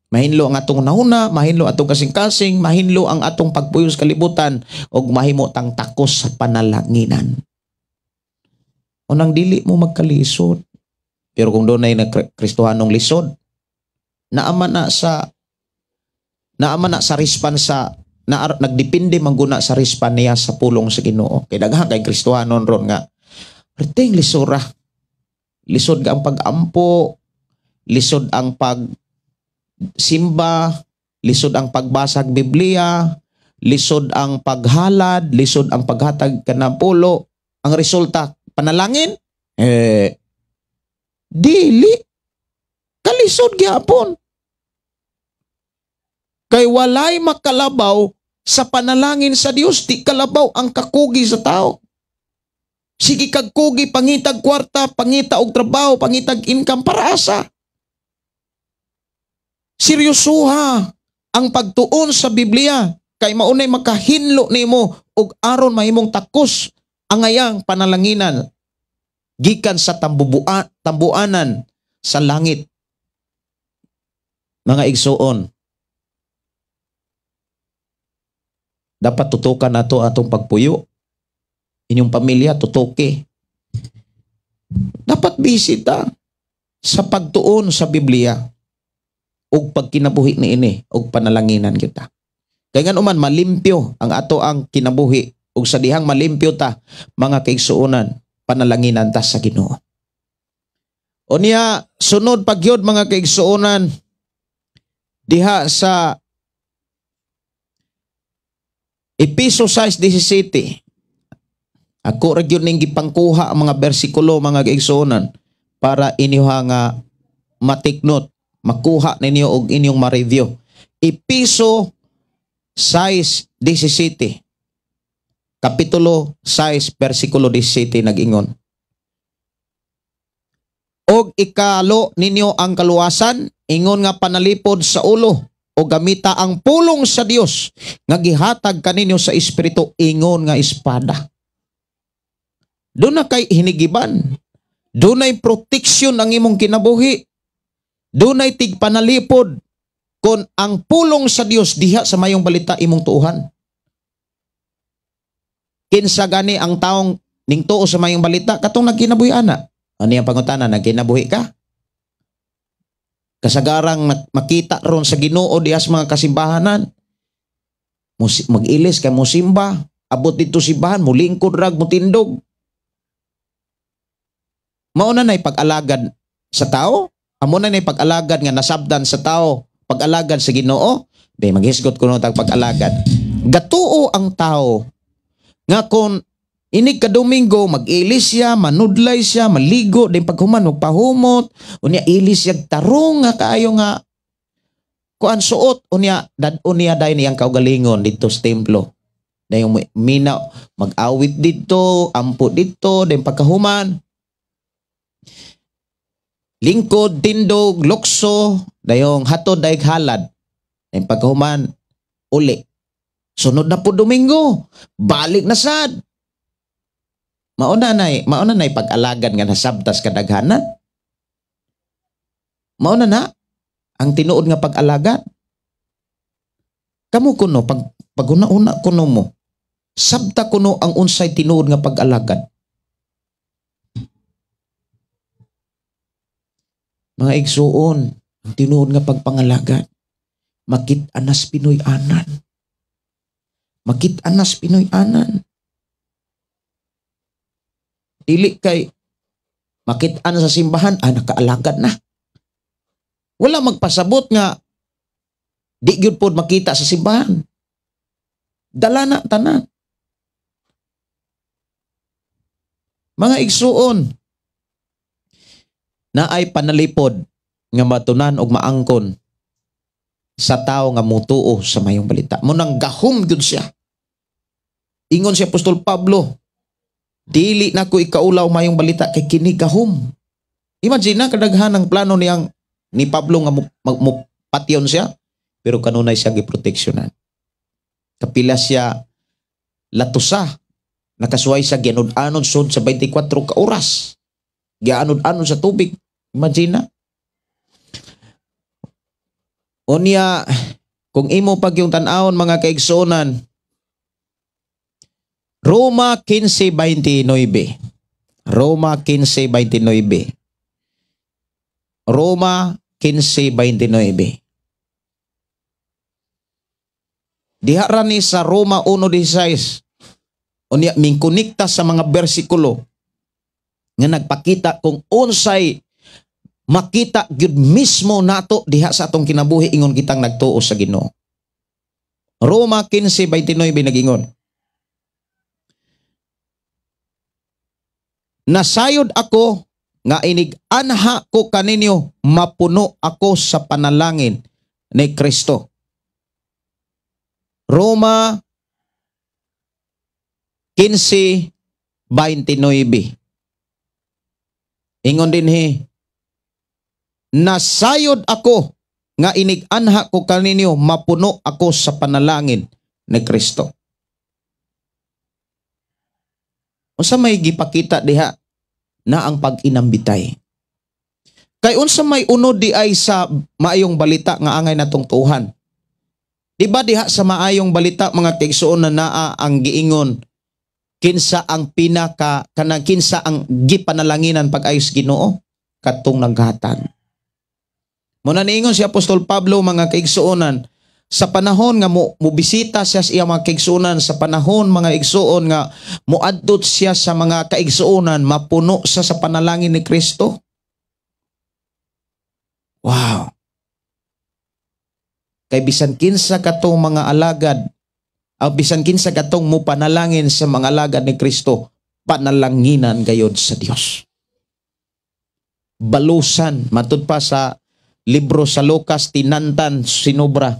[SPEAKER 2] Mahinlo ang atong nauna, mahinlo atong kasing-kasing, mahinlo ang atong pagpuyos kalibutan, og mahimo tang takos sa panalanginan. Unang dili mo magkalisod. Pero kung doon ay Kristohanong lisod, naaman na sa rispan nagdepende mangguna sa rispan niya sa pulong sa Ginoo. Kay daghan kay Kristohanon ron nga perting lisura. Lisod ka ang pag-ampo, lisod ang pag-simba, lisod ang pagbasag Biblia, lisod ang paghalad, lisod ang paghatag kanang pulo. Ang resulta, panalangin? Dili. Kalisod gyapon. Kay walay makalabaw sa panalangin sa Dios, di kalabaw ang kakugi sa tao. Sige kag kugi, pangitag kwarta, pangita og trabaho, pangitag income para asa. Seryosuha ang pagtuon sa Biblia kay maunay makahinlo nimo og aron mahimong takos ang ayang panalanginan gikan sa tambuanan sa langit. Mga igsuon, dapat tutukan nato atong pagpuyo. Inyong pamilya, tutuki. Dapat bisita sa pagtuon sa Biblia ug pagkinabuhi ni ini ug panalanginan kita. Kaya nga naman malimpyo ang ato ang kinabuhi ug sa dihang malimpyo ta mga kaigsuonan, panalanginan ta sa Ginoo. Unya sunod pagyod mga kaigsuonan diha sa Episo 6:17. Ako ra gyud ning gipangkuha ang mga bersikulo mga kaigsuonan para inyo nga matiknot, makuha ninyo og inyong ma-review. Episo 6:17. Kapitulo 6 bersikulo 17 nag-ingon. Og ikalo ninyo ang kaluwasan, ingon nga panalipod sa ulo, o gamita ang pulong sa Dios nga gihatag kaninyo sa espiritu, ingon nga espada. Doon na kay hinigiban. Doon ay proteksyon ang imong kinabuhi. Doon ay tigpanalipod kon ang pulong sa Dios diha sa mayong balita imong tuuhan. Kinsa gani ang taong ning tuo sa mayong balita katong nagkinabuhi ana. Ano yung pangutana, nagkinabuhi ka? Kasagarang makita ron sa Ginoo diha sa mga kasimbahanan. Mag-ilis kay mo simba, abot dito simbahan, mulingkod rag mo tindog. Mauna na'y pag-alagad sa tao, amo na na'y pag-alagad nga nasabdan sa tao, pag-alagad sa Ginoo, di maghisgot kuno tag pag-alagad. Gatuo ang tao nga kon inig ka Domingo mag-ilis siya, manudlay siya, maligo, din paghuman magpahumot, unya ilis siya tarong nga kaayo nga kuan suot, unya dahil niyang kaugalingon dito sa templo. Dahil mina mag-awit dito, ampo dito, din pagkahuman. Lingkod, tindog, lukso, dayong hatod daig halad. Dahil pagkahuman, uli. Sunod na po Domingo, balik na sad. Mauna na pag-alagan nga nasabtas kadaghanan. Mauna na ang tinuod nga pag-alagan. Kamu kuno pag una-una kuno mo. Sabta kuno ang unsay tinuod nga pag-alagan. Mga igsuon, Ang tinuod nga pagpangalagad, makit-anas Pinoy anan. Makit-anas Pinoy anan. Dili kay makit-an sa simbahan, nakaalagad na. Wala magpasabot nga di gyud pod makita sa simbahan. Dala na tanan. Mga igsuon na ay panalipod nga matunan og maangkon sa tao nga mutuo sa mayong balita. Munang gahom gyud siya. Ingon si Apostol Pablo, dili na ko ikaulaw mayong balita kay kini gahom. Imagine na kadaghan ang plano ni Pablo nga patyon siya, pero kanunay siya giproteksyonan. Kapila siya latusa, nakasuway sa gianod-anod sud sa 24 ka oras. Gianod-anod sa tubig. Imagine na. Unya, kung imo pag yung tan-awon mga kaigsuonan, Roma 15:29. Roma 15:29. Roma 15:29. Diha ra ni sa Roma 1:16. Unya mingkunikta sa mga bersikulo nga nagpakita kung unsay makita gyud mismo nato diha sa atong kinabuhi ingon kitang nagtuo sa Ginoo. Roma 15:29 nagingon, nasayod ako nga inig-anha ko kaninyo mapuno ako sa panalangin ni Kristo. Roma 15:29. Ingon dinhi, nasayod ako nga inig-anha ko kaninyo mapuno ako sa panalangin ni Kristo. Unsa may gipakita diha na ang pag-inambitay. Kay unsa may unod di ay sa maayong balita nga angay natong tuhan. Di ba diha sa maayong balita mga kaigsuon na naa ang giingon kinsa ang kinsa ang gipanalanginan pag-ayos Ginoo katong naghatan. Muna niingon si Apostol Pablo mga kaigsuonan, sa panahon nga mubisita siya sa iya mga kaigsuonan, sa panahon mga igsuon nga muadtot siya sa mga kaigsuonan, mapuno siya sa panalangin ni Kristo. Wow! Kay bisan kinsa katong mga alagad, bisan kinsa katong mupanalangin sa mga alagad ni Kristo, panalanginan gayod sa Dios. Balusan, matud pa sa libro sa Lucas, tinantan sinubra.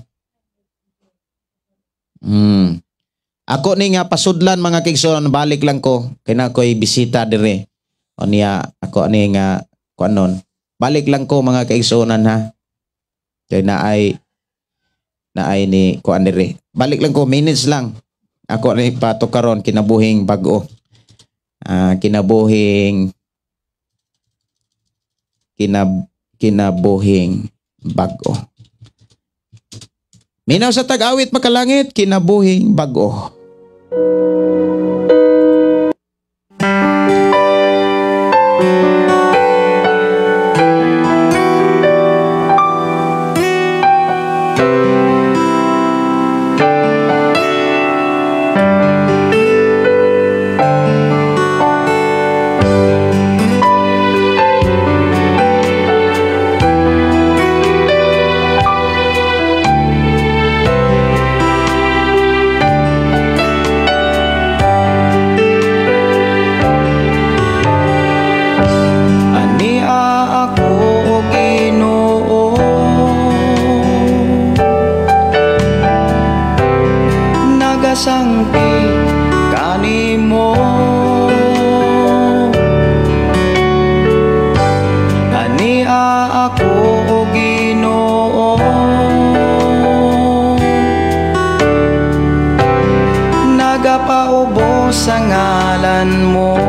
[SPEAKER 2] Ako ni nga pasudlan mga kaigsuonan, balik lang ko kay na ko'y bisita dire. O niya ako ni nga kuanon. Balik lang ko mga kaigsuonan ha. Kay naay ni kuan dire. Balik lang ko, minutes lang. Ako ni pato karon kinabuhing bag-o. Kinabuhing bag-o. Minaw sa tag-awit makalangit, kinabuhing bag-o.
[SPEAKER 3] Sangpi kanimo ania ako o Ginoo nagapaubos sa ngalan mo.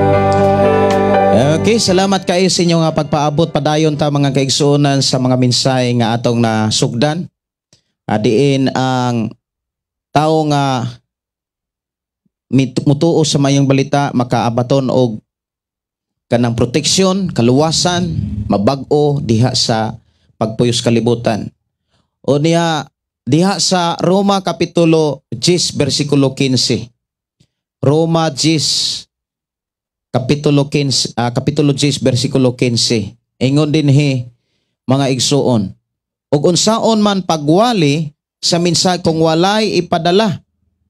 [SPEAKER 2] Okay, salamat kayo sa inyo nga pagpaabot padayon ta mga kaigsuonan sa mga mensahe nga atong nasugdan. Diin ang tao nga mutuo sa mayang balita makaabaton og kanang proteksyon, kaluwasan, mabag-o diha sa pagpuyos kalibutan. O niya, diha sa Roma Kapitulo 10, versikulo 15. Roma 10, Kapitulo 10, versikulo 15. Ingon din mga igsuon. Ug unsaon man pagwali sa minsay kung walay ipadala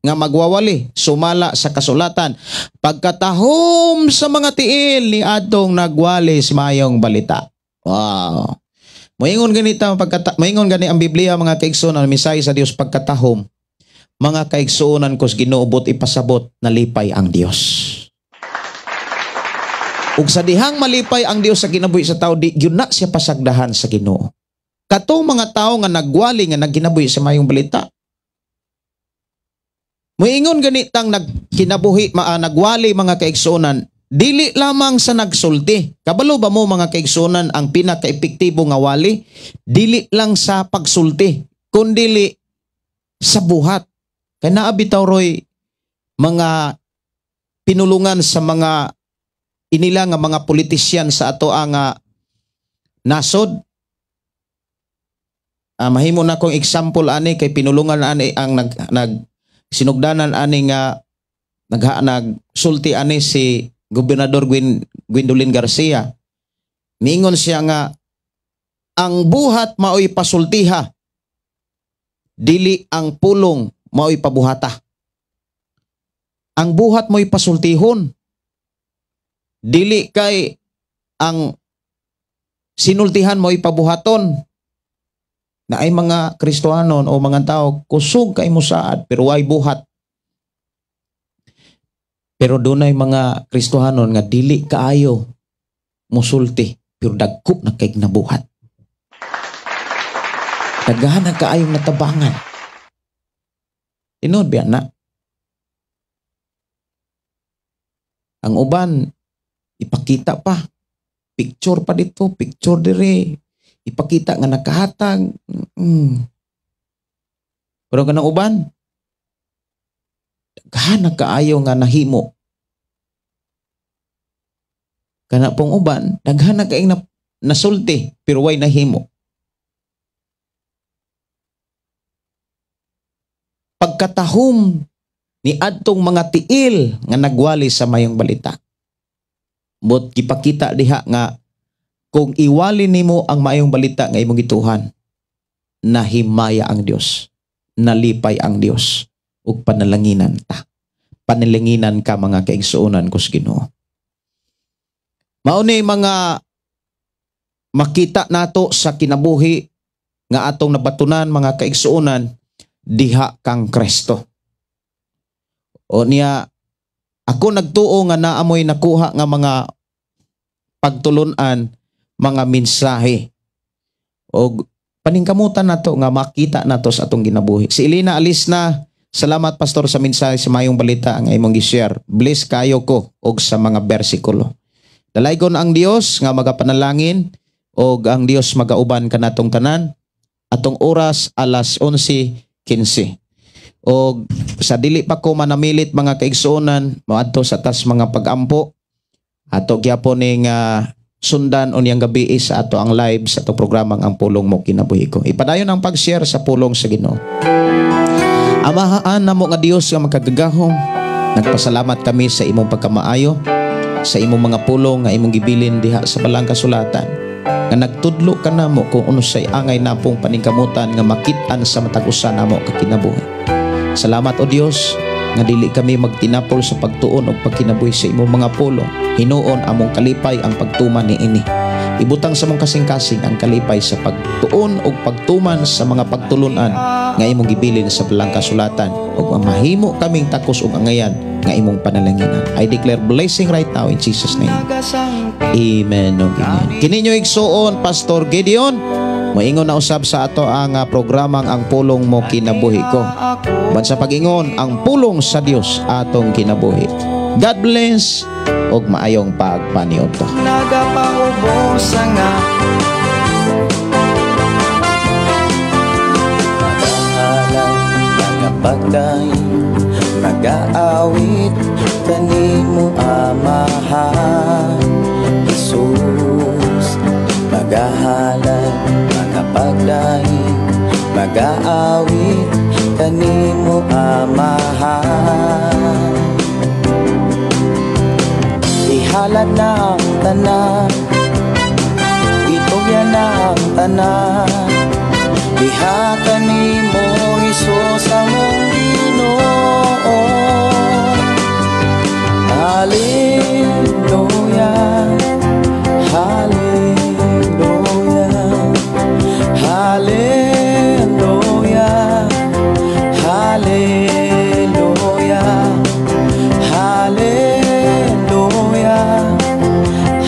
[SPEAKER 2] nga magwawali, sumala sa kasulatan. Pagkatahom sa mga tiil ni adtong nagwali sa mayong balita. Wow. Moingon moingon gani ang Biblia mga kaigsuonan, minsay sa Dios pagkatahom. Mga kaigsuonan kos ginuobot ipasabot na lipay ang Dios. Ug sa dihang malipay ang Dios sa kinabuhi sa tao, di gyud na siya pasagdahan sa Ginoo. Katong mga tao nga nagwali nga nagkinabuhi sa mayong balita. Moingon ganitang nagwali mga kaigsuonan, dili lamang sa nagsulti. Kabalo ba mo mga kaigsuonan ang pinaka-epektibo nga wali? Dili lang sa pagsulti, kundi sa buhat. Kaya naabitaw roy mga pinulungan sa mga inila nga mga politisyan sa ato ang nasod. Mahimo na kong example ani kay pinulungan ani ang sinugdanan ani nga nagsulti ani si Gobernador Gwendolyn Garcia. Mingon siya nga ang buhat maoy pasultiha, dili ang pulong maoy pabuhata. Ang buhat mo'y pasultihon, dili kay ang sinultihan mo'y pabuhaton. Na ay mga Kristohanon o mga tao kusog kay musaad pero way buhat. Pero dunay mga Kristohanon nga dili kaayo musulti pero dagko na kay nabuhat. Daghan na kaayong natabangan. Tinod biya na. Ang uban ipakita pa, picture pa dito, picture dire. Ipakita nga nakahatag. Pero kanang uban, daghan na kaayo nga nahimo. Kana pong uban, daghan na kaayong nasulti, pero way nahimo. Pagkatahom ni adtong mga tiil nga nagwali sa mayong balita. But gipakita diha nga kung iwali nimo ang mayong balita nga imong gituhan, nahimaya ang Dios, nalipay ang Dios, ug panalanginan ta. Panalanginan ka mga kaigsuonan kus Ginoo. Mao ni mga makita nato sa kinabuhi nga atong nabatunan mga kaigsuonan diha kang Kristo. O niya ako nagtuo nga naamoy nakuha nga mga pagtulunan, mga mensahe o paningkamutan nato nga makita nato sa atong ginabuhi. Si Elena alis na. Salamat pastor sa mensahe sa mayong balita ang imong gi-share. Bless kayo ko og sa mga bersikulo. Dalaygon ang Dios nga magapanalangin og ang Dios magauban kanatong tanan. Atong oras alas 11:15. O sa dili pa ko manamilit mga kaigsuonan moadto sa tas mga pagampo ato gyapon ning sundan unyang gabi sa ato ang live sa ato programang Ang Pulong Mo Kinabuhi Ko. Ipadayon ang pag-share sa pulong sa Ginoo. Amahaan namo nga Dios nga magkagagahom. Nagpasalamat kami sa imong pagkamaayo, sa imong mga pulong nga imong gibilin diha sa balang kasulatan. Nga nagtudlo ka namo kung unusay angay napong paningkamutan nga makit-an sa matag usa namo ka kinabuhi. Salamat o Dios nga dili kami magtinapol sa pagtuon o pagkinabuhi sa imong mga pulong. Hinuon among kalipay ang pagtuman ni ini. Ibutang sa mong kasing-kasing ang kalipay sa pagtuon o pagtuman sa mga pagtulunan nga imong gibilin sa balang kasulatan o mahimo kaming takos og angayan nga imong panalanginan. I declare blessing right now in Jesus' name. Amen. Amen. Kini nyo igsuon Pastor Gideon. Moingon na usab sa ato ang programang Ang Pulong Mo Kinabuhi Ko. Bansa pag-ingon ang pulong sa Dios atong kinabuhi. God bless og maayong pagpaniudto.
[SPEAKER 3] Nagapaubosa nga Nagahalang, nagapagdaing, nagaawit kanimo amahan Jesus. Nagahalang,
[SPEAKER 1] pagdaing mag-aawit kanimo amahan. Ihalad na ang tanan, itugyan na ang tanan, diha kanimo Hesus among Ginoo. Hallelujah, hallelujah, hallelujah, hallelujah, hallelujah,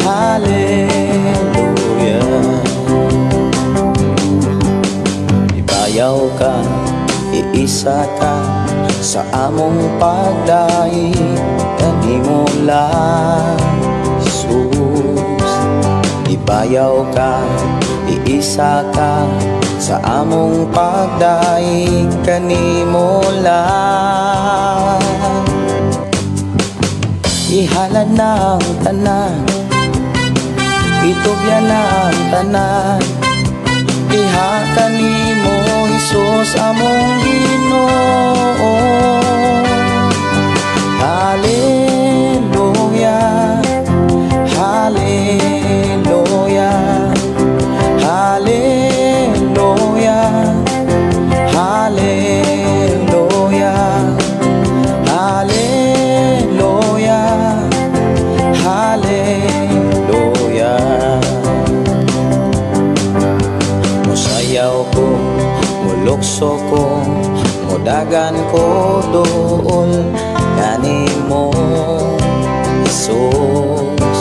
[SPEAKER 1] hallelujah. Ibayaw ka, iisa ka sa among pagdaing kanimo lang Jesus. Ibayaw ka, iisa ka sa among pagdaing kanimo lang. Ihalad na ang tanan, itugyan na ang tanan, diha kanimo Hesus among Ginoo. Hallelujah, hallelujah, hallelujah, hallelujah, hallelujah, hallelujah. Musayaw ko, mulukso ko, mudagan ko doon kanimo Jesus.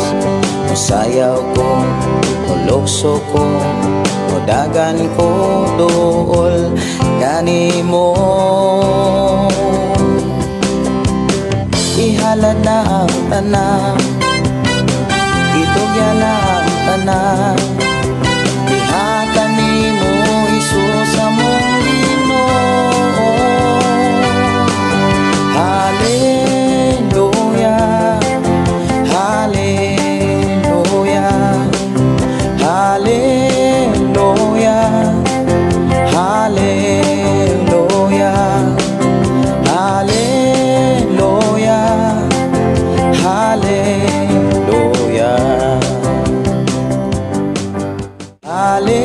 [SPEAKER 1] Musayaw ko, mulukso ko, mudagan ko doon kanimo. Ihalad na ang tanan, itugyan na ang tanan, diha kanimo Hesus among Ginoo. Hallelujah, hallelujah, hallelujah, hallelujah, hallelujah, hallelujah, hallelujah.